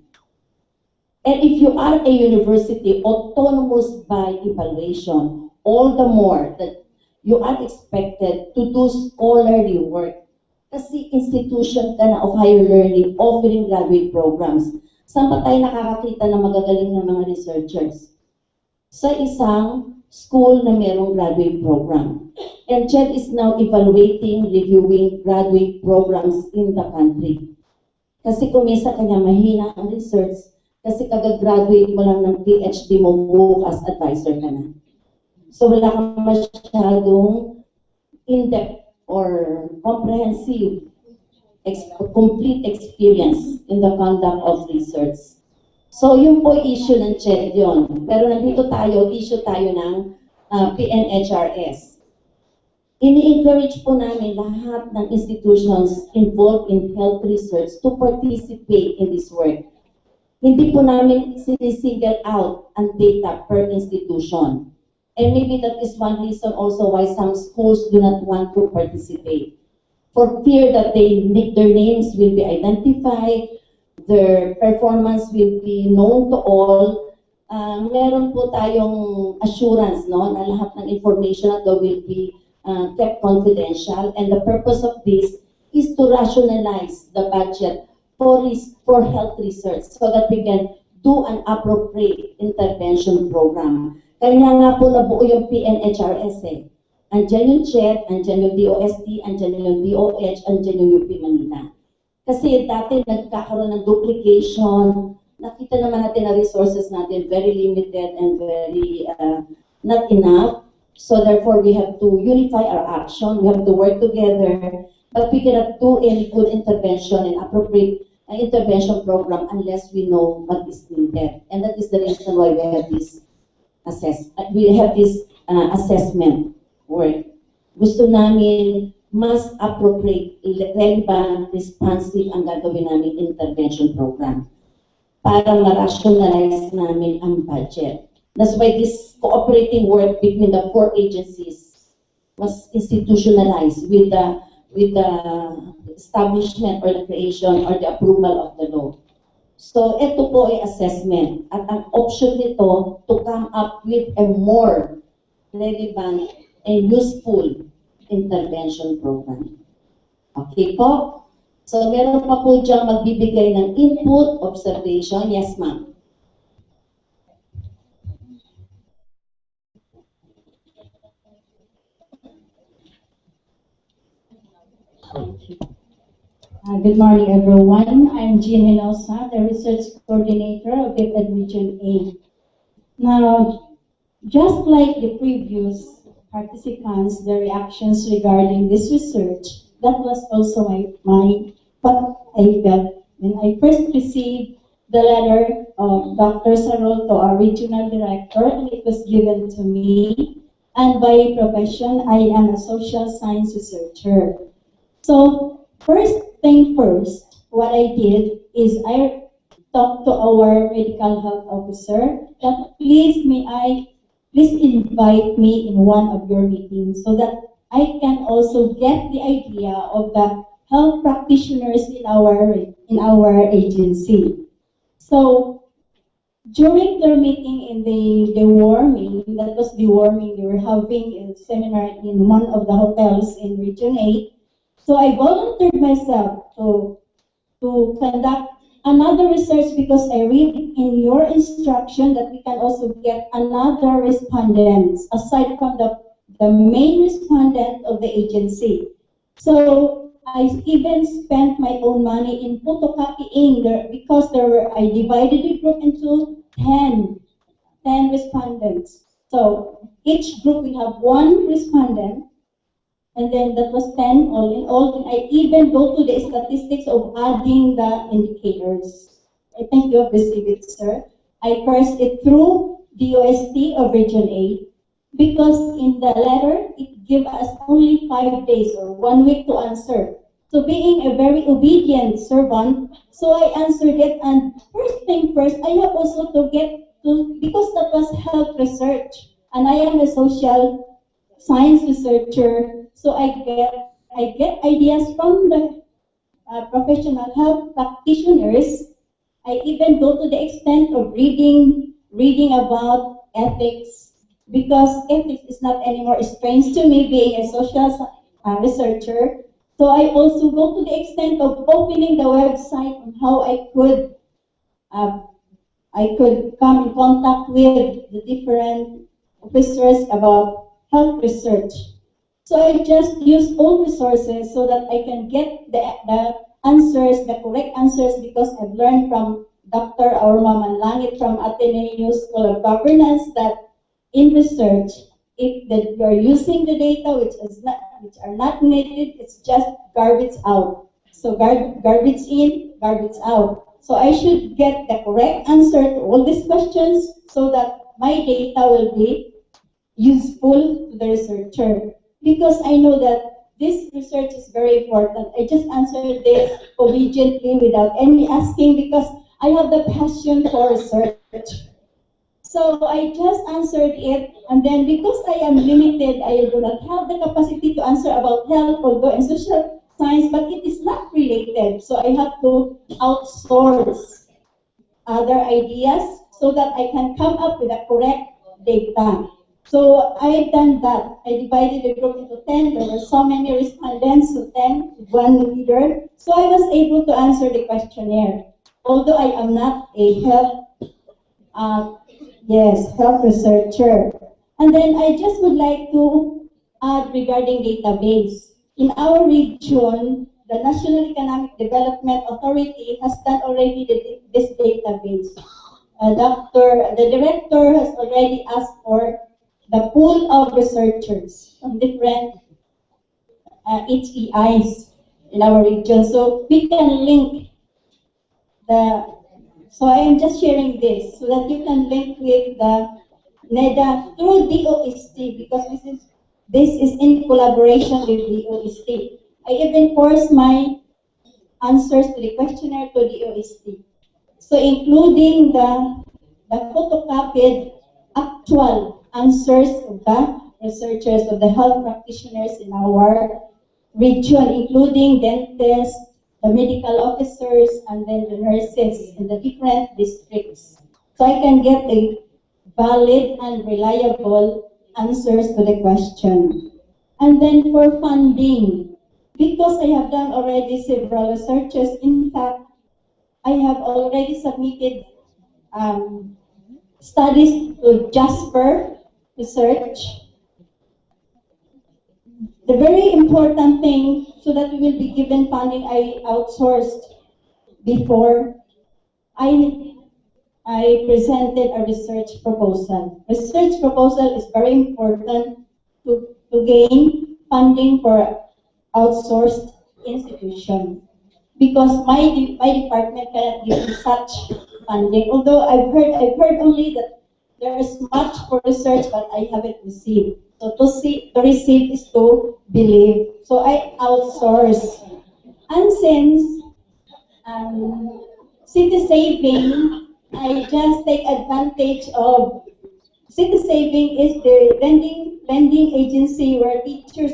Speaker 2: And if you are a university autonomous by evaluation, all the more that you are expected to do scholarly work. Kasi institution ka na of higher learning offering graduate programs. Saan pa tayo nakakakita ng magagaling na mga researchers? Sa isang school na mayroong graduate program. And CHED is now evaluating, reviewing graduate programs in the country. Kasi kung minsan kanya mahina ang research, kasi kagagraduate mo lang ng PhD mo, bukas advisor ka na. So wala kang masyadong in-depth or comprehensive, complete experience in the conduct of research. So yun po issue ng CHED yun. Pero nandito tayo, issue tayo ng PNHRS. Ini-encourage po namin lahat ng institutions involved in health research to participate in this work. Hindi po namin sinisingle out ang data per institution. And maybe that is one reason also why some schools do not want to participate. For fear that their names will be identified, their performance will be known to all. Meron po tayong assurance, no, na lahat ng information that will be kept confidential. And the purpose of this is to rationalize the budget for health research so that we can do an appropriate intervention program. Kaya nga po nabuo yung PNHRS eh. Andyan yung CHED, andyan yung DOST, andyan yung DOH, andyan yung UP Manila. Kasi dati nagkakaroon ng duplication, nakita naman natin na resources natin very limited and very not enough. So therefore we have to unify our action, we have to work together, but we cannot do any good intervention and appropriate intervention program unless we know what is needed. And that is the reason why we have this assessment work. Gusto namin mas appropriate, relevant, responsive ang gagawin namin intervention program para ma-rationalize namin ang budget. That's why this cooperating work between the 4 agencies was institutionalized with the establishment or the creation or the approval of the law. So, ito po ay assessment. At ang option nito to come up with a more relevant and useful intervention program. Okay po? So, meron pa po dyan magbibigay ng input, observation. Yes, ma'am.
Speaker 8: Good morning, everyone. I'm Jean Hinosa, the Research Coordinator of DepEd Region 8. Now, just like the previous participants, the reactions regarding this research, that was also what I felt when I first received the letter of Dr. Sarolto, our Regional Director, and it was given to me. And by profession, I am a social science researcher. So, first thing first, what I did is I talked to our medical health officer that please invite me in one of your meetings so that I can also get the idea of the health practitioners in our agency. So during their meeting in the deworming, that was deworming, they were having a seminar in one of the hotels in Region 8. So I volunteered myself to conduct another research because I read in your instruction that we can also get another respondent aside from the main respondent of the agency. So I even spent my own money in photocopying because I divided the group into 10 respondents. So each group will have 1 respondent. And then that was 10 all in all. And I even go to the statistics of adding the indicators. I think you have received it, sir. I parsed it through DOST of Region 8 because in the letter, it gave us only 5 days or 1 week to answer. So being a very obedient servant, so I answered it. And first thing first, I have also to because that was health research. And I am a social science researcher. So I get ideas from the professional health practitioners. I even go to the extent of reading about ethics because ethics is not anymore strange to me being a social researcher. So I also go to the extent of opening the website on how uh, I could come in contact with the different officers about health research. So I just use all resources so that I can get the answers, the correct answers, because I've learned from Dr. Aurma Manlangit from Ateneo School of Governance that in research, if that you're using the data which are not needed, it's just garbage out. So garbage in, garbage out. So I should get the correct answer to all these questions so that my data will be useful to the researcher. Because I know that this research is very important. I just answered this obediently without any asking because I have the passion for research. So I just answered it, and then because I am limited, I do not have the capacity to answer about health, although in social science, but it is not related. So I have to outsource other ideas so that I can come up with the correct data. So I've done that. I divided the group into 10. There were so many respondents, so 10, one leader. So I was able to answer the questionnaire. Although I am not a health researcher. And then I just would like to add regarding database. In our region, the National Economic Development Authority has done already this database. The director has already asked for the pool of researchers from different HEIs in our region. So we can link so I am just sharing this so that you can link with the NEDA through DOST because this is in collaboration with DOST. I even forced my answers to the questionnaire to DOST. So including the photocopied actual answers of the researchers, of the health practitioners in our region, including dentists, the medical officers, and then the nurses in the different districts. So I can get a valid and reliable answers to the question. And then for funding, because I have done already several researches, in fact, I have already submitted studies to Jasper Research. The very important thing, so that we will be given funding, I outsourced before I presented a research proposal. Research proposal is very important to gain funding for outsourced institution because my department cannot give you such funding. Although I've heard only that there is much for research, but I haven't received. So to receive is to believe. So I outsource. And since City Saving, I just take advantage of City Saving is the lending agency where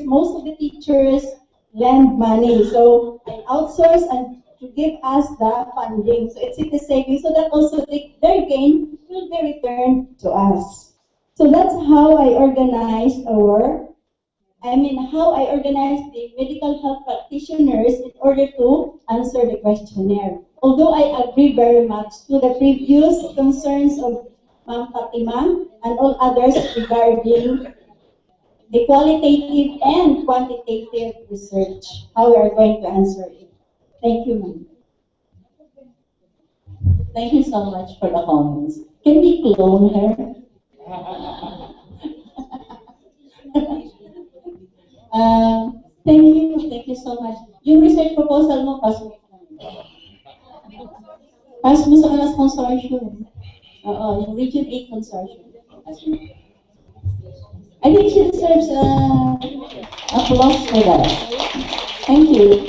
Speaker 8: most of the teachers lend money. So I outsource and to give us the funding. So it's City Saving, so that also their gain will be returned to us. So that's how I organize the medical health practitioners in order to answer the questionnaire. Although I agree very much to the previous concerns of Ma'am Fatima and all others regarding the qualitative and quantitative research, how we are going to answer it. Thank you, ma'am.
Speaker 2: Thank you so much for the comments. Can we clone her? Thank you so much. Yung research proposal mo, pass mo sa kanila consortium. Yung Region 8 consortium. I think she deserves applause for that. Thank you.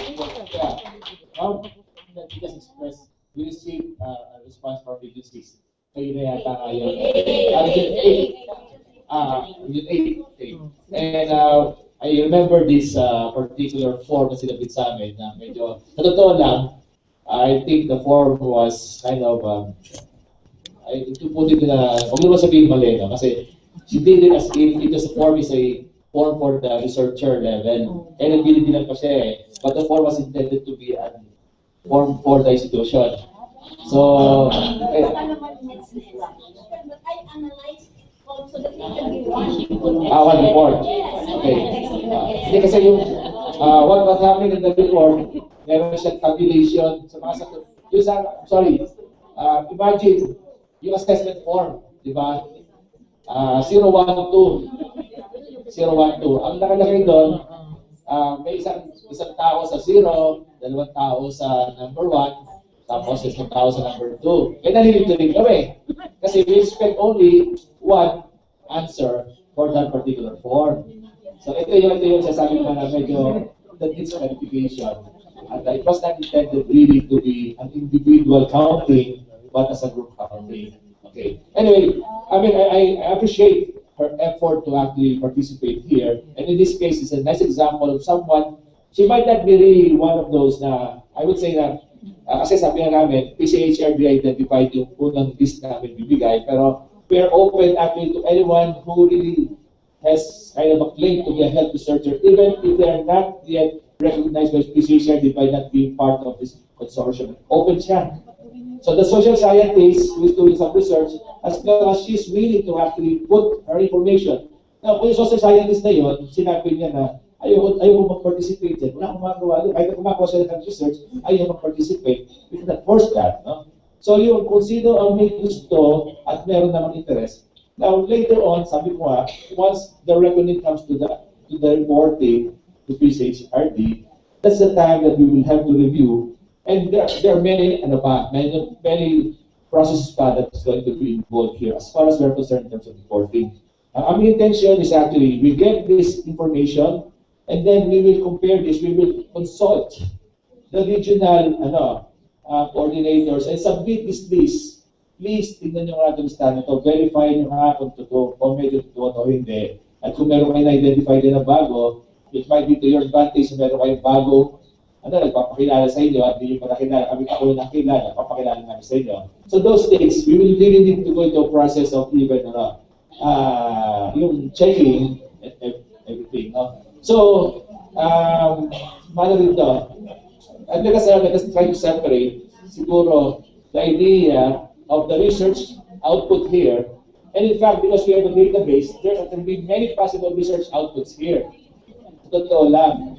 Speaker 3: Just express, we received a response from Region 6. Kayo na yata ngayon. Region 8. And I remember this particular form na sinabit sa amin na medyo, sa totoo lang, I think the form was kind of, to put it na, huwag naman sabihin mali, no? Kasi she did it as if the form is a form for the researcher level. And nabili din ko siya eh. But the form was intended to be a form for the institution. So, eh, one report. Okay. Hindi kasi yung, what was happening in the report, meron siyang tabulation sa mga yung imagine, yung assessment form, di ba? 012. Ang nakalagay doon, may isang tao sa 0, dalawang tao sa number 1, tapos isang tao sa number 2. Kaya nalilito rin kami. Kasi we expect only one answer for that particular form. So ito yung sasabi ko na medyo that needs clarification. And it was not intended really to be an individual counting, but as a group counting. Okay. Anyway, I mean, I appreciate her effort to actually participate here. And in this case, it's a nice example of someone, she might not be really one of those na, I would say na, kasi sabi nga namin, PCHRD identified yung unang list namin bibigay, pero we are open actually to anyone who really has kind of a claim to be a health researcher, even if they are not yet recognized by PCHRD by not being part of this consortium. Open siya. So the social scientist who is doing some research, as long as she's willing to actually put her information. Now, kung yung social scientist na yun, sinabi niya na ayaw mag-participate dyan. Wala akong magawa doon. Kahit kumakawa siya ng research, ayaw mag-participate. We cannot force that. No? So yung kung sino ang may gusto at meron namang interest. Now, later on, sabi ko nga, once the reckoning comes to the reporting to PCHRD, that's the time that we will have to review. And there are many processes that's going to be involved here as far as we're concerned in terms of reporting. Our intention is actually we get this information and then we will compare this, we will consult the regional coordinators and submit this list. Please, tingnan nyo nga itong listahan ito, verify nyo nga kung totoo, kung medyo totoo o hindi. At kung meron kayo na-identify din na bago, it might be to your advantage na meron kayong bago nagpapakilala sa inyo at hindi nyo pa nakilala, kami ako nakilala, papakilala namin sa inyo. So those things, we will really need to go into a process of even, yung checking and everything. So, mano dito, I'm just trying to separate, siguro, the idea of the research output here. And in fact, because we have a database, there can be many possible research outputs here. Totoo lang.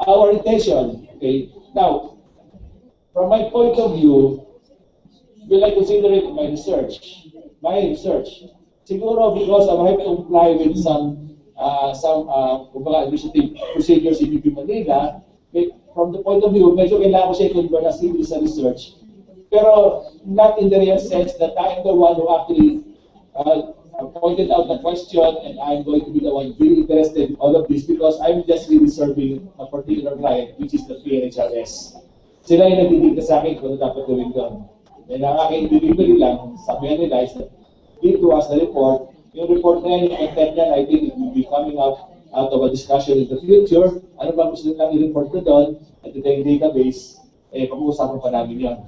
Speaker 3: Our intention, okay, now, from my point of view, will I consider it my research? Siguro because I have to comply with some administrative procedures in UP Manila, from the point of view, medyo kailangan ko siya i-convert as sa research. Pero not in the real sense that I am the one who actually pointed out the question and I'm going to be the one really interested in all of this because I'm just really serving a particular client, which is the PNHRS. Sila yung nagdidikta sa akin kung ano dapat gawin doon. And ang aking delivery lang, sabihan nila is that give to us the report. Yung report na yan, yung content yan, I think it will be coming out of a discussion in the future. Ano ba gusto nilang i-report ko doon at ito yung database, pag-uusapan pa namin yan.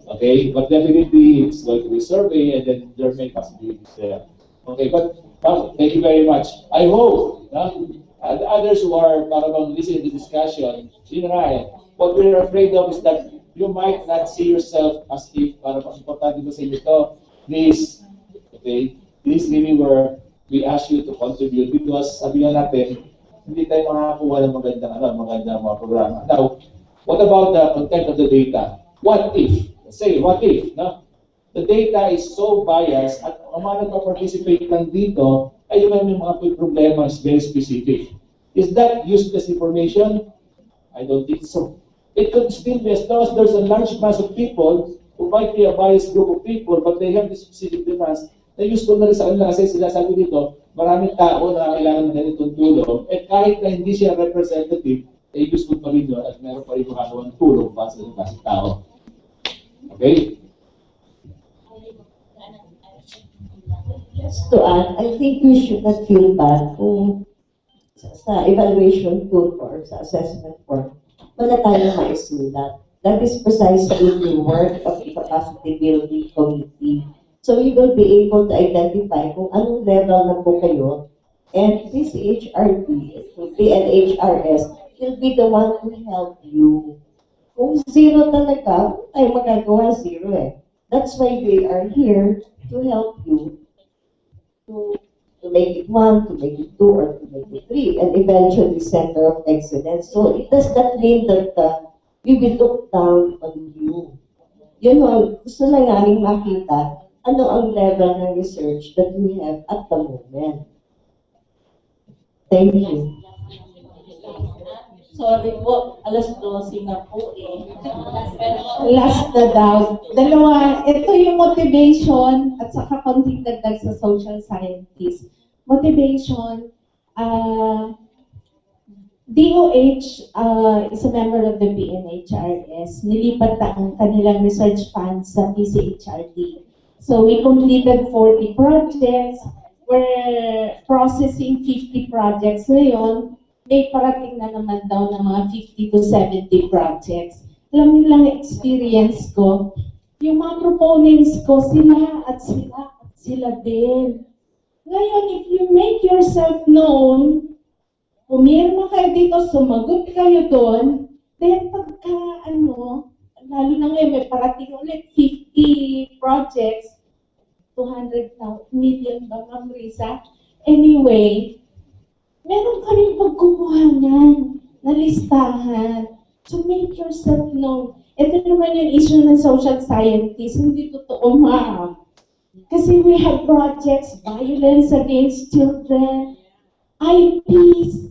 Speaker 3: Okay, but definitely it's going to be a survey and then there may possibilities there. Okay, but thank you very much. I hope the others who are listening to the discussion, what we're afraid of is that you might not see yourself as if importante ko sa inyo ito. This really where we ask you to contribute because sabihan natin, hindi tayo makakuha ng magandang mga programa. Now, what about the content of the data? What if? What if? No? The data is so biased at ang mga nagpa-participate lang dito ay yung mga problema is very specific. Is that useless information? I don't think so. It could still be as long as there's a large mass of people who might be a biased group of people but they have this specific demands na useful na rin sa kanila kasi sila sabi dito, maraming tao na kailangan ng ganitong tulong at kahit na hindi siya representative, useful pa rin yun at meron pa rin makakawang tulong para sa mga tao. Okay?
Speaker 1: Just to add, I think we should not feel bad kung sa evaluation tool or sa assessment form, wala tayong maisulat. That is precisely the work of the capacity building committee. So we will be able to identify kung anong level na po kayo And this HRD, it will be an HRS, will be the one to help you. Kung zero talaga, ay magagawa zero eh. That's why we are here to help you to make it one, to make it two, or to make it three, and eventually center of excellence. So it does not mean that we will look down on you. Yun ang gusto lang namin makita, ano ang level ng research that we have at the moment. Thank you.
Speaker 2: Sorry po, alas 12 na po eh.
Speaker 8: Last na daw. Dalawa, ito yung motivation at saka konting dagdag sa social scientist. Motivation, DOH is a member of the PNHRS. Nilipat na ang kanilang research funds sa PCHRD. So we completed 40 projects. We're processing 50 projects ngayon. May parating na naman daw ng mga 50 to 70 projects. Alam niyo lang experience ko, yung mga proponents ko, sila din. Ngayon, if you make yourself known, pumirma kayo dito, sumagot kayo doon, then pagka, lalo na ngayon, may parating ulit 50 projects, 200 million ba, Ma'am Risa? Anyway, meron kaming pagkukuha niyan, na listahan. So make yourself known. Ito naman yung issue ng social scientists, hindi totoo, ma'am. Kasi we have projects, violence against children, IPs,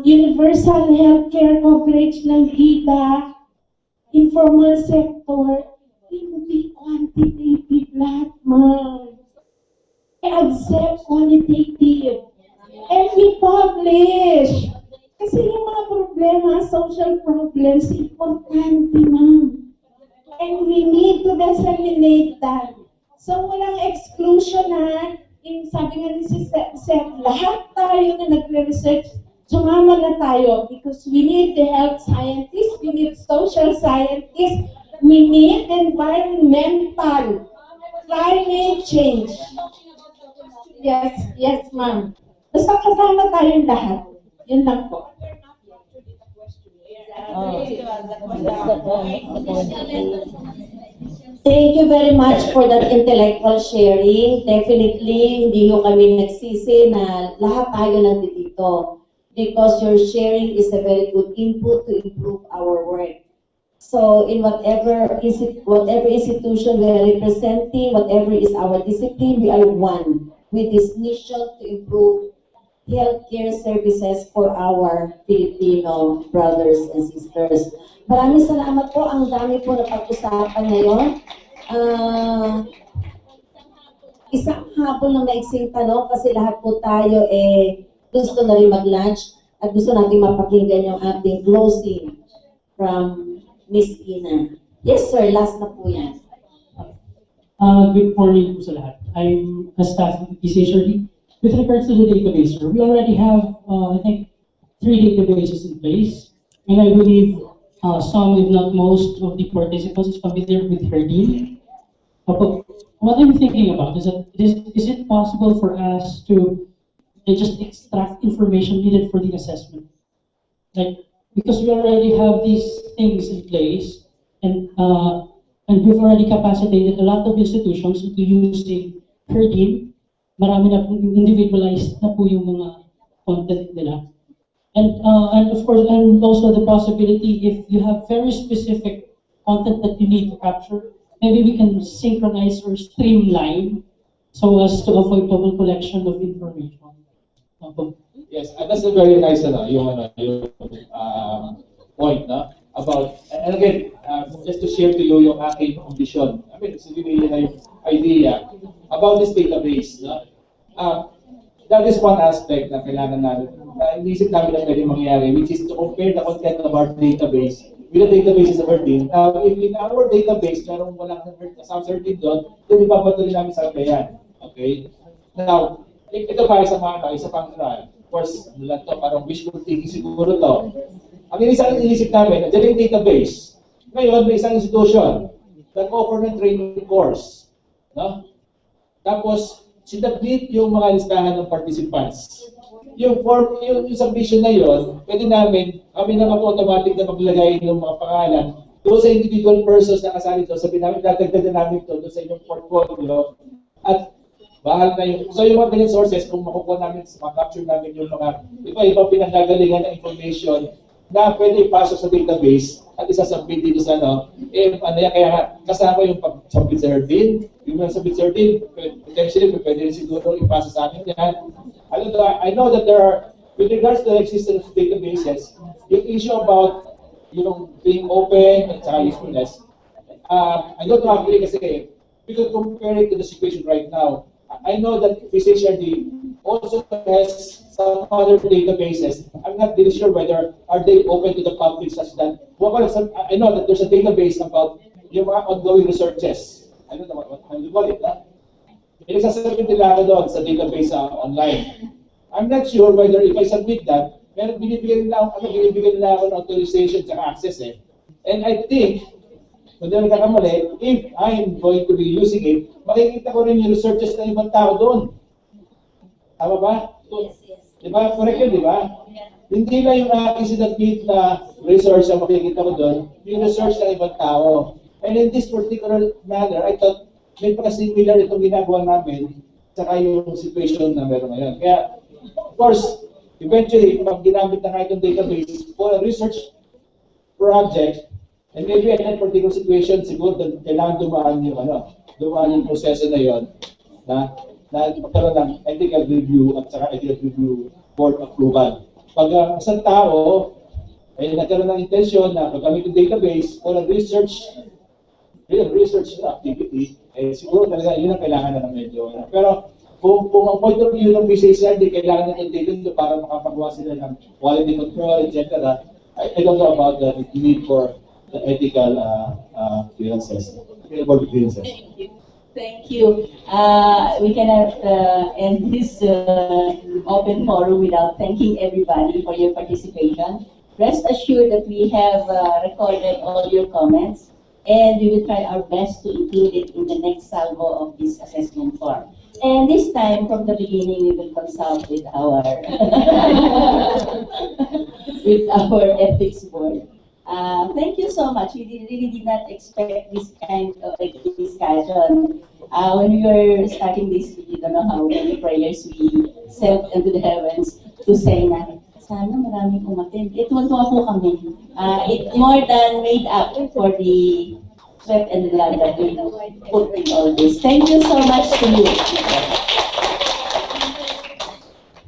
Speaker 8: universal healthcare coverage ng HIDA, informal sector, hindi quantitative lahat, ma'am. Accept qualitative. And we publish. Kasi yung mga problema, social problems, importante, ma'am. And we need to disseminate that. So, walang exclusion na. Yung sabi nga ni si Seth, lahat tayo na nagre-research, sumama na tayo because we need the health scientists, we need social scientists, we need environmental, climate change. Yes, ma'am. Basta kasama tayong lahat. Yun lang po.
Speaker 1: Thank you very much for that intellectual sharing. Definitely, hindi yung kami nagsisi na lahat tayo nandito because your sharing is a very good input to improve our work. So, in whatever institution we are representing, whatever is our discipline, we are one with this mission to improve healthcare services for our Filipino brothers and sisters. Maraming salamat po. Ang dami po na pag-usapan ngayon. Isang hapon na maiksing tanong kasi lahat po tayo gusto na rin mag-lunch at gusto natin mapakinggan yung ating closing from Miss Ina. Yes, sir. Last na po yan.
Speaker 9: Good morning po sa lahat. I'm a staff at PCHRD. With regards to the database, we already have, I think, 3 databases in place. And I believe some, if not most, of the participants is familiar with HERDIN. What I'm thinking about is that is it possible for us to just extract information needed for the assessment? Like, because we already have these things in place, and we've already capacitated a lot of institutions into using HERDIN. Marami na po individualized na po yung mga content nila. And of course, and also the possibility if you have very specific content that you need to capture, maybe we can synchronize or streamline so as to avoid double collection of information.
Speaker 3: Yes, and that's a very nice yung point about, and again, just to share to you yung aking ambition. I mean, it's really yung idea about this database. That is one aspect na kailangan namin, inisip namin na pwede mangyari, which is to compare the content of our database with the databases of HERDIN. If in our database, merong walang some HERDIN doon, then ipapatuloy namin sa yan. Okay? Now, ito para sa mga isa pang of course, parang wishful thinking siguro to. Ang isang inisip namin, nandiyan yung database. Ngayon, may isang institution that offer ng training course. No? Tapos, sinabit yung mga listahan ng participants. Yung submission na yon, pwede namin, kami naman po automatic na maglagay ng mga pangalan doon sa individual persons na kasali doon. Sabi namin, dadagdagan namin ito doon sa inyong portfolio. At bahal na yung, so yung mga ganyan sources, kung makukuha namin, makapture namin yung mga iba-iba pinanggagalingan ng information na pwede ipasok sa database at isasubmit dito sa kaya kasama yung pag-submit sa HERDIN, yung mga submit sa HERDIN, potentially pwede rin siguro ipasa sa amin yan. I know that there are, with regards to the existence of databases, yung issue about being open at saka usefulness, I don't know actually kasi we could compare it to the situation right now. I know that PCHRD also has some other databases. I'm not really sure whether are they open to the public such that, I know that there's a database about yung mga ongoing researches. I don't know how you call it. Inasasabi nila ako doon sa database online. I'm not sure whether if I submit that, binibigyan nila ako ng authorization at access And I think, kung di nagkakamali, if I'm going to be using it, makikita ko rin yung researches ng ibang tao doon. Tama ba?
Speaker 2: Yes.
Speaker 3: Di ba? Correct yun, di ba? Hindi lang yung aking sinabit na research ang makikita ko doon, yung research ng ibang tao. And in this particular manner, I thought, may similar itong ginagawa namin saka yung situation na meron ngayon. Kaya, of course, eventually, pag ginamit na nga itong database for a research project, and maybe in that particular situation, siguro kailangan dumaan yung proseso na yon na magkaroon ng ethical review at saka ethical review board approval. Pag isang tao ay nagkaroon ng intensyon na paggamit yung database for a research activity, siguro talaga yun ang kailangan na ng medyo. Pero kung ang point of view ng PCHR, di kailangan natin dito para makapagawa sila ng quality control, etc. I don't know about the need for the ethical clearances.
Speaker 2: Thank you. We cannot end this open forum without thanking everybody for your participation. Rest assured that we have recorded all your comments, and we will try our best to include it in the next salvo of this assessment form. And this time, from the beginning, we will consult with our ethics board. Thank you so much. We really did not expect this kind of discussion. When we were starting this, we don't know how many prayers we sent into the heavens to say na, sana maraming umattend. Tuwan-tuwa po kami. It more than made up for the sweat and blood that we put in all this. Thank you so much to you.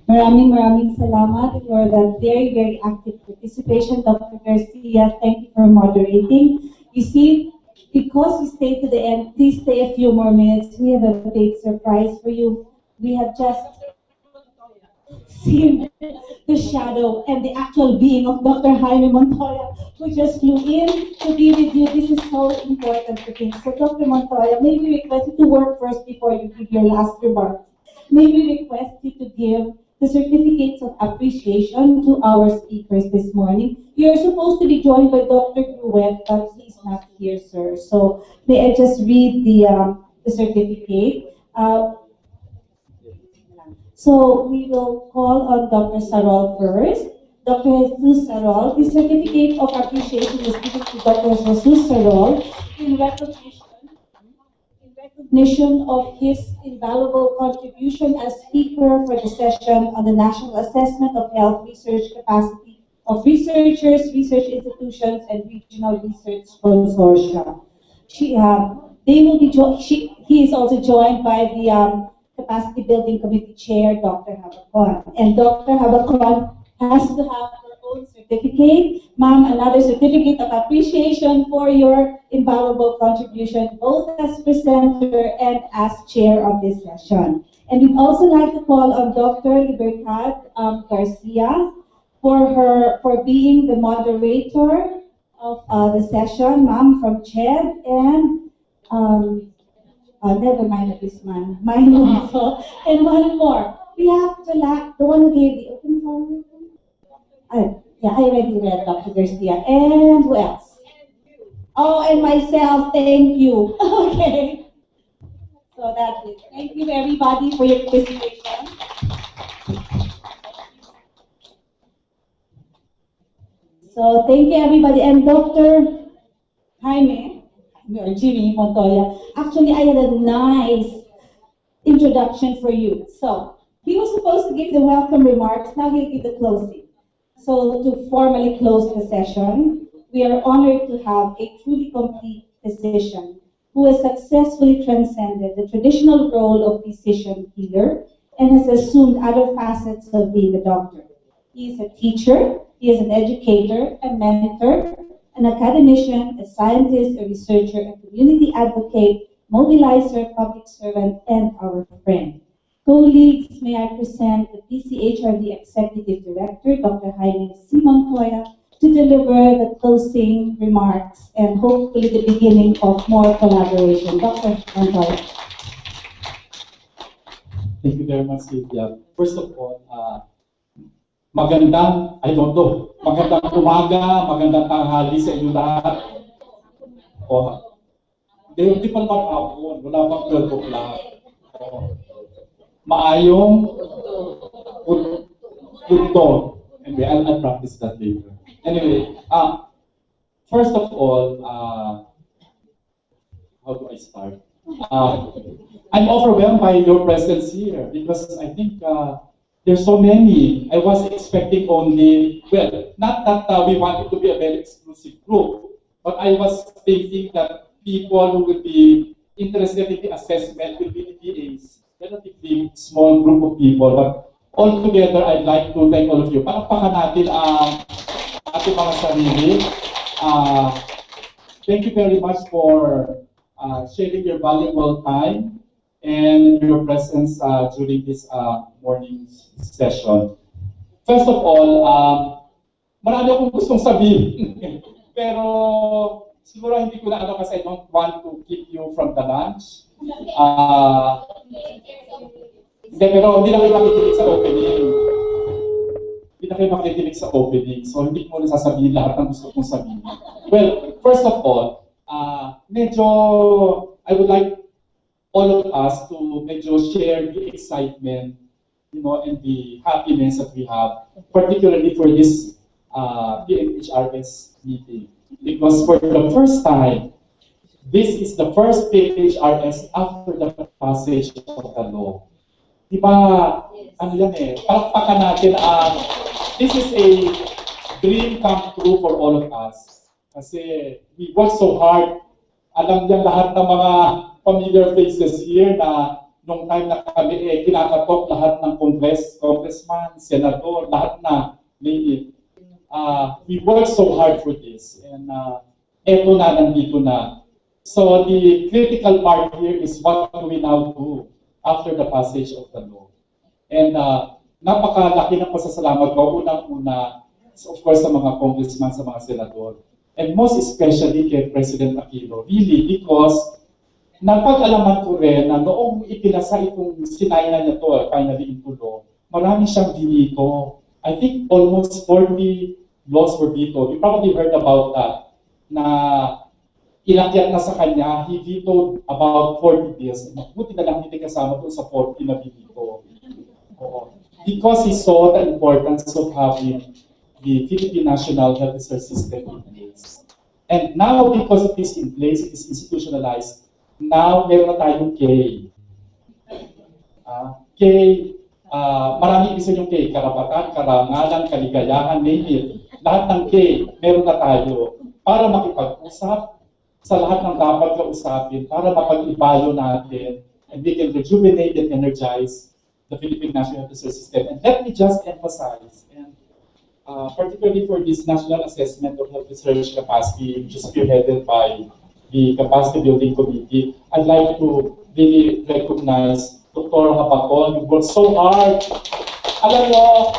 Speaker 8: Maraming salamat for the very active participation. Dr. Garcia, thank you for moderating. You see, because we stay to the end, please stay a few more minutes. We have a big surprise for you. We have just seen the shadow and the actual being of Dr. Jaime Montoya, who just flew in to be with you. This is so important to think. So Dr. Montoya, may we request you to work first before you give your last remarks. May we request you to give the certificates of appreciation to our speakers this morning. You're supposed to be joined by Dr. Gruet, but he's not here, sir. So may I just read the certificate? So we will call on Dr. Sarol first. Dr. Jesus Sarol, the certificate of appreciation is given to Dr. Jesus Sarol in recognition of his invaluable contribution as speaker for the session on the National Assessment of Health Research Capacity of Researchers, Research Institutions, and Regional Research Consortia. He is also joined by the Capacity Building Committee Chair, Dr. Habacon. And Dr. Habacon has to have her own certificate. Ma'am, another certificate of appreciation for your invaluable contribution, both as presenter and as chair of this session. And we'd also like to call on Dr. Libertad Garcia for being the moderator of the session. Ma'am, from CHED, and never mind this man. Mine also. And one more. We have to the one who gave the open forum. Yeah, I already read Dr. Garcia. And who else? Oh, and myself. Thank you. Okay. So So that's it. Thank you everybody for your participation. So thank you everybody. And Dr. Jaime, or Jimmy Montoya, actually I had a nice introduction for you. So he was supposed to give the welcome remarks, now he'll give the closing. So to formally close the session, we are honored to have a truly complete physician who has successfully transcended the traditional role of physician healer and has assumed other facets of being a doctor. He is a teacher, he is an educator, a mentor, an academician, a scientist, a researcher, a community advocate, mobilizer, public servant, and our friend. Colleagues, may I present the PCHRD Executive Director, Dr. Jaime C. Montoya, to deliver the closing remarks and hopefully the beginning of more collaboration. Dr. Montoya.
Speaker 10: Thank you very much, Sylvia. First of all, magandang umaga, magandang tanghali sa inyo lahat. Hindi pa naman hapon, wala pang 12 o'clock. Maayong punto. Anyway, I'll practice that later. Anyway, first of all, how do I start? I'm overwhelmed by your presence here because I think there's so many. I was expecting only, well, not that we wanted to be a very exclusive group, but I was thinking that people who would be interested in the assessment will be a relatively small group of people. But altogether, I'd like to thank all of you. Palakpakan natin ang ating mga sarili. Thank you very much for sharing your valuable time and your presence during this morning session. First of all, marami akong gustong sabihin. Pero siguro hindi ko na ano kasi I don't want to keep you from the lunch. Pero hindi na kayo makikinig sa opening. Hindi na kayo makikinig sa opening. So hindi ko muna sasabihin lahat ng gusto kong sabihin. Well, first of all, medyo I would like all of us to medyo share the excitement, you know, and the happiness that we have, particularly for this PNHRS meeting. Because for the first time, this is the first PNHRS after the passage of the law. Diba, ano yan eh, palakpakan natin this is a dream come true for all of us. Kasi we work so hard. Alam niyan lahat ng mga familiar faces here na nung time na kami kinakatok lahat ng congressman, senador, lahat na maybe. We work so hard for this and eto na, nandito na. So the critical part here is what do we now do after the passage of the law. And napakalaki ng pasasalamat ko unang-una, of course, sa mga congressman, sa mga senador. And most especially kay President Aquino, really, because napag-alaman ko rin na noong ipinasa itong sinayna niya to, finally into law, marami siyang dinito. I think almost 40 laws were vetoed. You probably heard about that, na inakyat na sa kanya, he vetoed about 40 bills. Buti na lang hindi kasama doon sa 40 na vito. Because he saw the importance of having the Philippine National Health Research System in place. And now, because it is in place, it is institutionalized, now meron na tayong K. Marami ibig yung K, karapatan, karangalan, kaligayahan, name it. Lahat ng K, meron na tayo para makipag-usap sa lahat ng dapat kausapin, para mapag-ibayo natin, and we can rejuvenate and energize the Philippine National Health Research System. And let me just emphasize, and particularly for this National Assessment of Health Research Capacity, which is spearheaded by the Capacity Building Committee, I'd like to really recognize Dr. Hapacon. You worked so hard. Alam mo,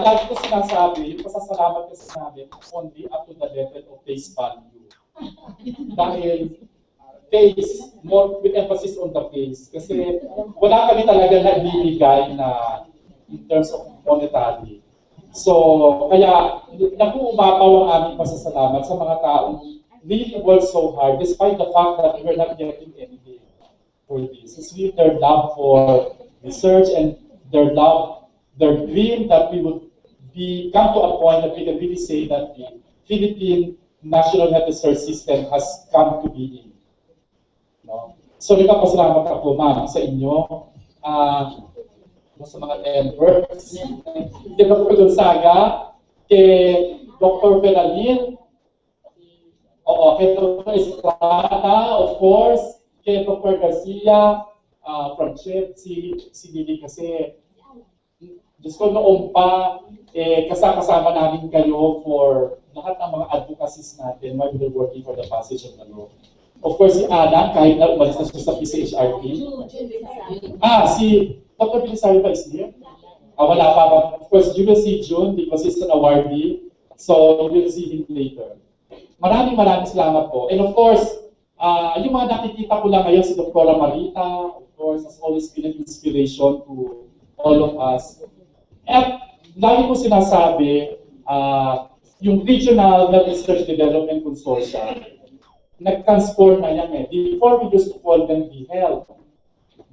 Speaker 10: lagi ko sinasabi, yung pasasalamat ko sinabi, only up to the level of face value. Dahil face, more with emphasis on the face. Kasi wala kami talaga na ibibigay na in terms of monetary. So, kaya naku-umapaw ang aming pasasalamat sa mga taong really work so hard despite the fact that we're not getting anything for this. it's really their love for research and their love, their dream that we would come to a point that we can really say that the Philippine National Health Research System has come to being. No? So, nagpapasalamat ako, ma'am, sa inyo, sa mga members, kay Dr. Gonzaga, kay Dr. Fernandin, kay Dr. Estrada, of course, kay Dr. Garcia, from CHEP, si Lili kasi, Diyos ko noong pa, kasama namin kayo for lahat ng mga advocacies natin while we were working for the passage of the law. Of course, si Ana, kahit na umalis na siya sa PCHRP. Si Dr. Belisario ba is here? Wala pa ba? Of course, you will see June because he's an awardee. So, you will see him later. Maraming salamat po. And of course, yung mga nakikita ko lang ngayon, si Dr. Marita, of course, has always been an inspiration to all of us. At lagi ko sinasabi, yung Regional Health Research Development Consortia, nag-transform na yan. Before, we used to call them the HELM,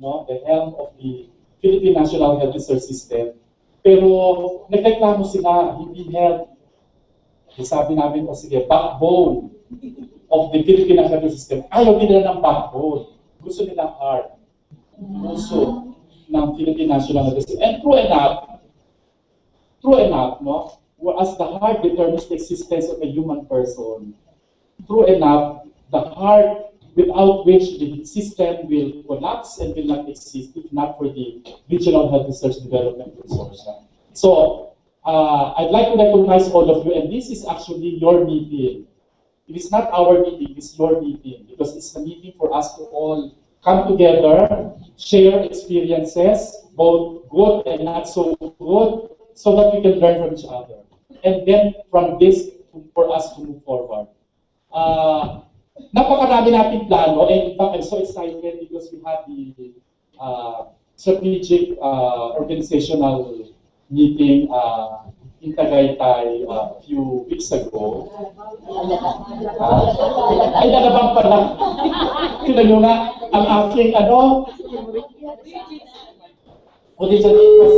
Speaker 10: no? The HELM of the Philippine National Health Research System. Pero nagreklamo sila, hindi HELM. Sabi namin, sige, backbone of the Philippine National Health System. Ayaw nila ng backbone. Gusto nila heart. Gusto ng Philippine National Health System. And true enough, no? As the heart determines the existence of a human person, true enough, the heart without which the system will collapse and will not exist if not for the Regional Health Research Development Consortium. So, I'd like to recognize all of you, and this is actually your meeting. It is not our meeting, it's your meeting, because it's a meeting for us to all come together, share experiences, both good and not so good, so that we can learn from each other. And then from this, for us to move forward. Napakarami nating plano, and in fact, I'm so excited because we had the strategic organizational meeting in Tagaytay a few weeks ago. Ay, nalabang pala. Tignan nyo nga, ang aking originally was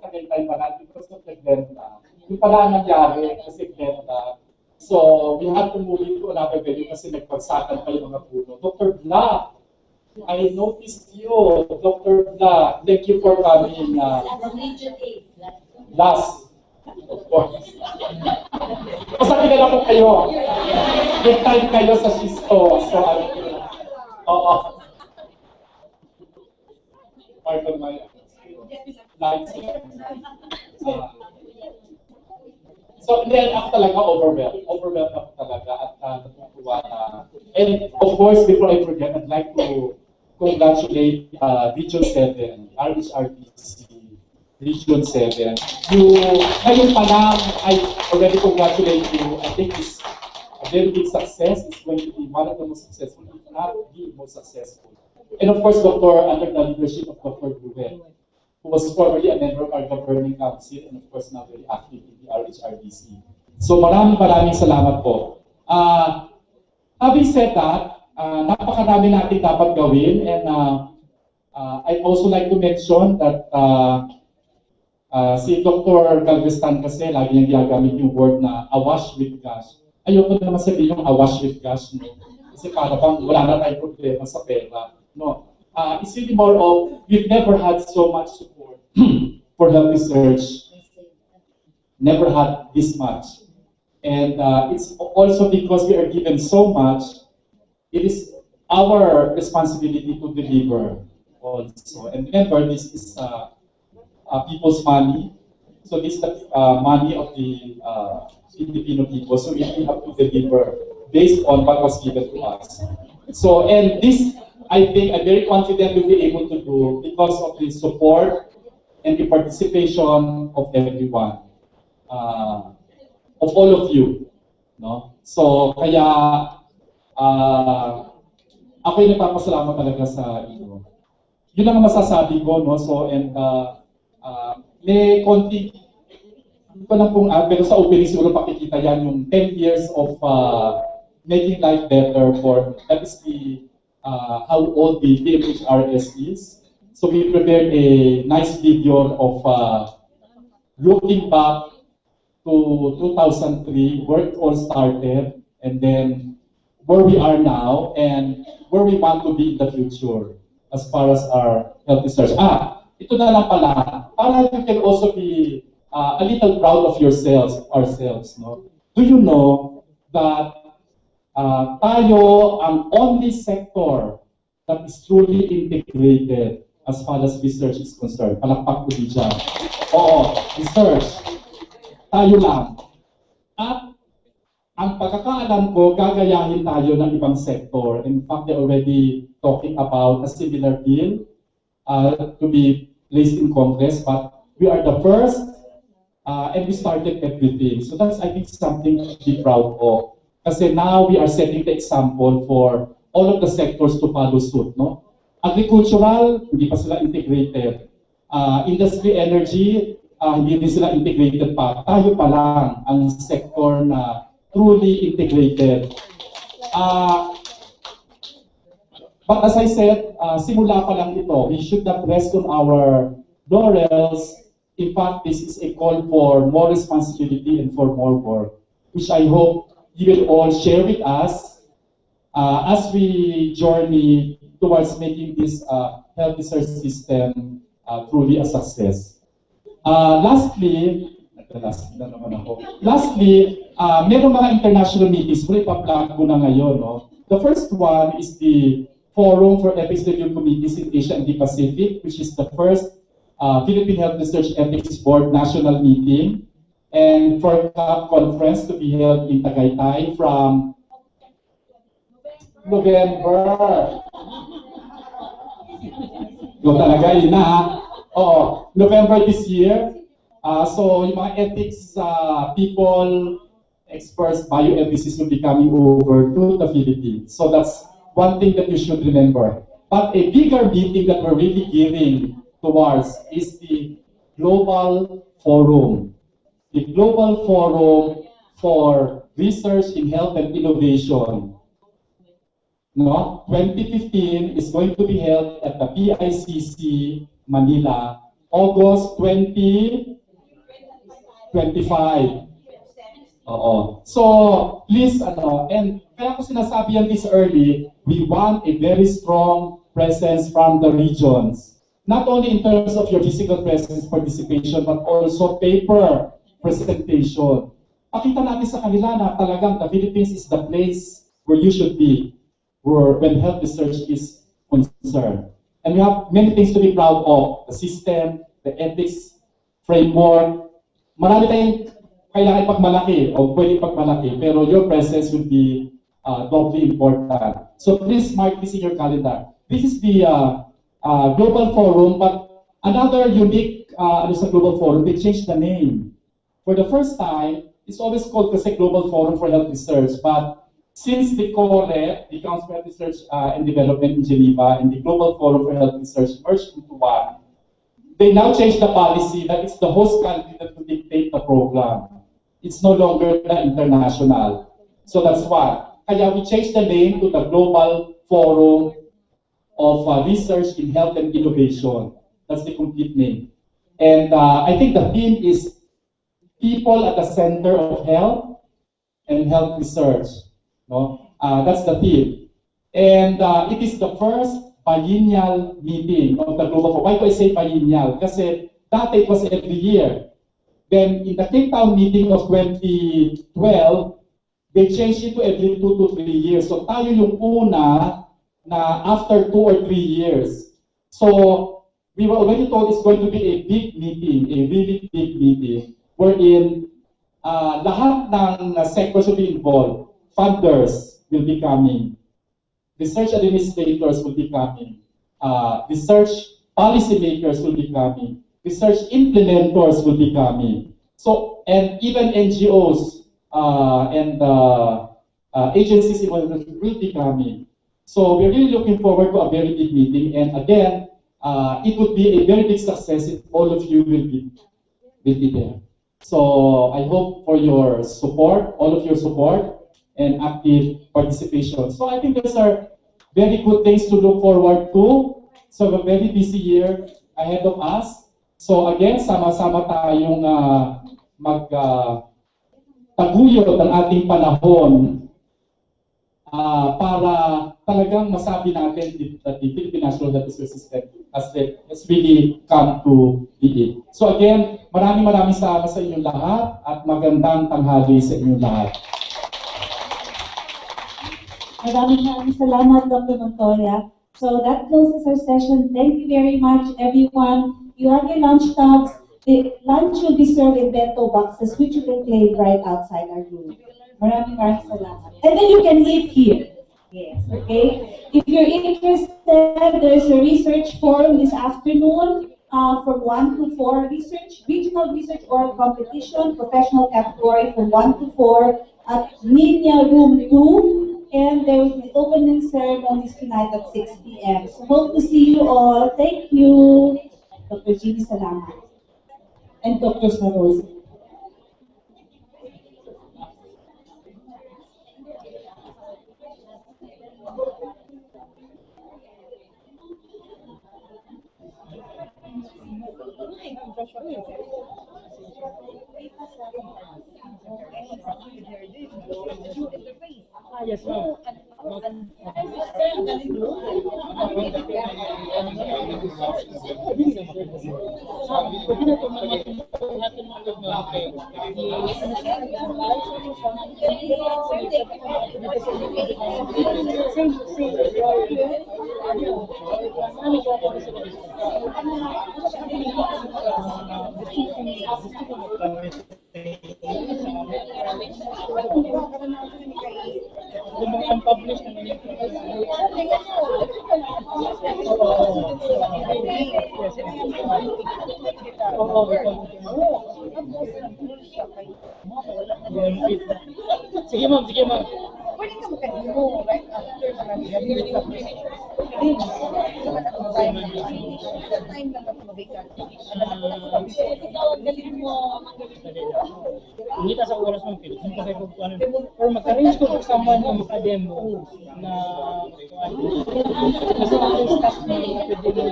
Speaker 10: Tagaytay pala because of the Glenda. Yung pala ang nangyari kasi Glenda. So, we had to move into another venue kasi nagpagsakan pa yung mga puno. Dr. Bla, I noticed you. Dr. Bla, thank you for coming. Last, of course. Basta kilala ko kayo. Good time kayo sa Shisto. So, pardon my lights. So, then ako talaga overwhelmed ako talaga at natutuwa na. And of course, before I forget, I'd like to congratulate Region 7, RHRDC, Region 7. Ngayon pa lang, I already congratulate you. I think it's a very big success. It's going to be one of the most successful, if not the most successful. And of course, under the leadership of Dr. Bruel, who was formerly a member of our governing council and of course now very active in the RHRDC. So maraming salamat po. Having said that, napakarami natin dapat gawin, and I'd also like to mention that si Dr. Galvestan kasi lagi niyang gagamit yung word na awash with gosh. Ayoko naman sabihin yung awash with gosh, no? Kasi para bang wala na tayong problema sa pera. No. It's really more of, we've never had so much support for health research. Never had this much. And it's also because we are given so much, it is our responsibility to deliver also. And remember, this is people's money. So this is the money of the Filipino people. So we have to deliver based on what was given to us. So, and this, I think I'm very confident we'll be able to do because of the support and the participation of everyone, of all of you, no? So kaya ako'y nagpapasalamat talaga sa inyo. Yun ang masasabi ko, no? So and may konti ko lang pong pero sa opening siguro pakikita yan yung 10 years of making life better for, that is the how old the PMHRS is. So we prepared a nice video of looking back to 2003, where it all started, and then where we are now, and where we want to be in the future as far as our health research. Ito na lang pala, para you can also be a little proud of yourselves, ourselves. No? Do you know that tayo ang only sector that is truly integrated as far as research is concerned? Palakpak ko dyan. Oo, research. Tayo lang. At ang pagkakaalam ko, gagayahin tayo ng ibang sector. In fact, they're already talking about a similar bill to be placed in Congress, but we are the first, and we started everything. So that's, I think, something to be proud of. Kasi now we are setting the example for all of the sectors to follow suit. No? Agricultural, hindi pa sila integrated. Industry, energy, hindi din sila integrated pa. Tayo pa lang ang sector na truly integrated. But as I said, simula pa lang ito. We should not rest on our laurels. In fact, this is a call for more responsibility and for more work, which I hope you will all share with us as we journey towards making this health research system truly a success. Lastly, meron mga international meetings, pero ipa-plug ko na ngayon. No? The first one is the Forum for Ethics Review Committees in Asia and the Pacific, which is the first Philippine Health Research Ethics Board national meeting, and for a conference to be held in Tagaytay from November. Yung talaga, yun na ha. Oo, November this year. So yung mga ethics people, experts, bioethicists will be coming over to the Philippines. So that's one thing that you should remember. But a bigger meeting that we're really gearing towards is the Global Forum. The Global Forum for Research in Health and Innovation. No? 2015 is going to be held at the PICC, Manila, August 2025. So, please, and kaya ko sinasabi yan this early, we want a very strong presence from the regions. Not only in terms of your physical presence, participation, but also paper presentation. Pakita natin sa kanila na talagang the Philippines is the place where you should be, when health research is concerned. And we have many things to be proud of. The system, the ethics framework. Marami tayong kailangan ipagmalaki o pwede ipagmalaki, pero your presence will be doubly important. So please mark this in your calendar. This is the Global Forum, but another unique sa Global Forum, they changed the name. For the first time, it's always called kasi Global Forum for Health Research, but since the CORE, the Council for Research and Development in Geneva, and the Global Forum for Health Research merged into one, they now changed the policy that it's the host country that will dictate the program. It's no longer the international. So that's why. Kaya we changed the name to the Global Forum of Research in Health and Innovation. That's the complete name. And I think the theme is people at the center of health and health research. No? That's the theme. And it is the first biennial meeting of the Global Forum. Why do I say biennial? Kasi dati it was every year. Then in the Cape Town meeting of 2012, they changed it to every 2 to 3 years. So tayo yung una na after 2 or 3 years. So we were already told it's going to be a big meeting, a really big meeting, wherein lahat ng sectors will be involved. Funders will be coming. Research administrators will be coming. Research policymakers will be coming. Research implementers will be coming. So, and even NGOs and agencies will be coming. So we're really looking forward to a very big meeting. And again, it would be a very big success if all of you will be there. So I hope for your support, all of your support and active participation. So I think those are very good things to look forward to. So a very busy year ahead of us. So again, sama-sama tayong taguyod ang ating panahon para talagang masabi natin that the Philippine National Health System has really come to the end. So again, maraming salamat sa inyong lahat at magandang tanghali sa inyong lahat.
Speaker 8: Maraming salamat, Dr. Montoya. So that closes our session. Thank you very much, everyone. You have your lunch tubs. The lunch will be served in bento boxes, which you can claim right outside our room. Maraming salamat. And then you can eat here. Yes, okay? If you're interested, there's a research forum this afternoon from 1 to 4 research, regional research or competition, professional category from 1 to 4 at Linia Room 2. And there will be opening ceremonies tonight at 6 p.m. So hope to see you all. Thank you, Dr. G.B. Salamat. And Dr. Saroz.
Speaker 9: Yes, ma'am. Unpublished naman yung sige ma'am, sige ma'am.
Speaker 5: Pwede ka magkadimo right after time lang ako mabigat.
Speaker 9: Kita sa oras ng film, kasi kung ano, or mag-arrange ko kung someone yung makademo na kasi ang staff na pwede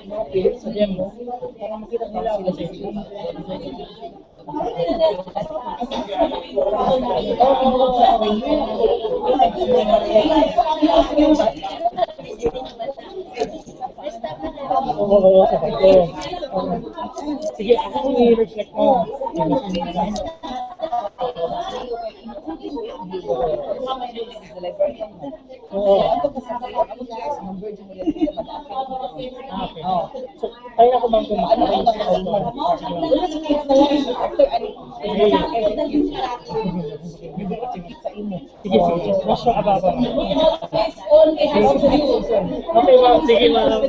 Speaker 9: mo sa demo para makita nila ang kasi sige, ako kung i-reflect mo. Okay. So, tayo na ko bang kumakarang sa sige, masya ababa. Okay, ma'am. Sige, ma'am.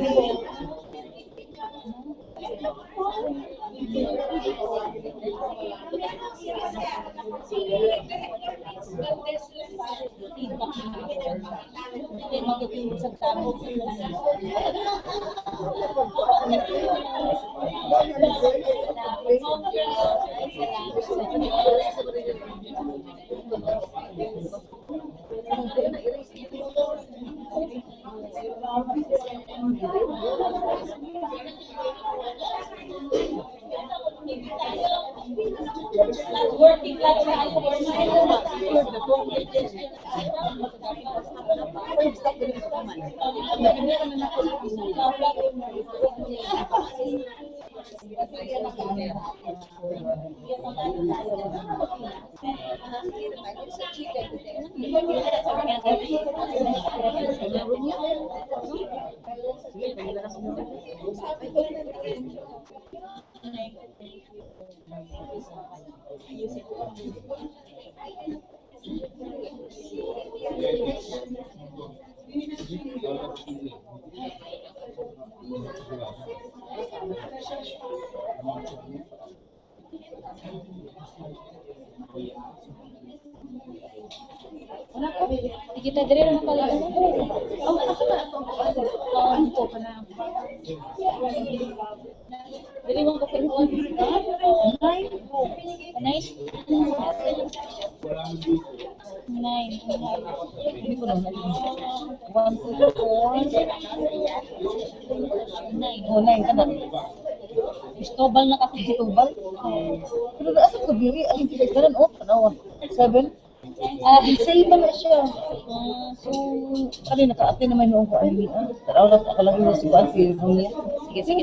Speaker 8: Working class kita dari orang pala. Ang ko pa na. Dari mo ko pa nice. Nice.
Speaker 11: Nine ka na. Istobal na kasi si Tubal. Pero asa ko diri ay ganun tanawa. 7. Say ba na siya. So kali naka-attend naman noong ko ay tanawa ka lang si Romeo. Sige.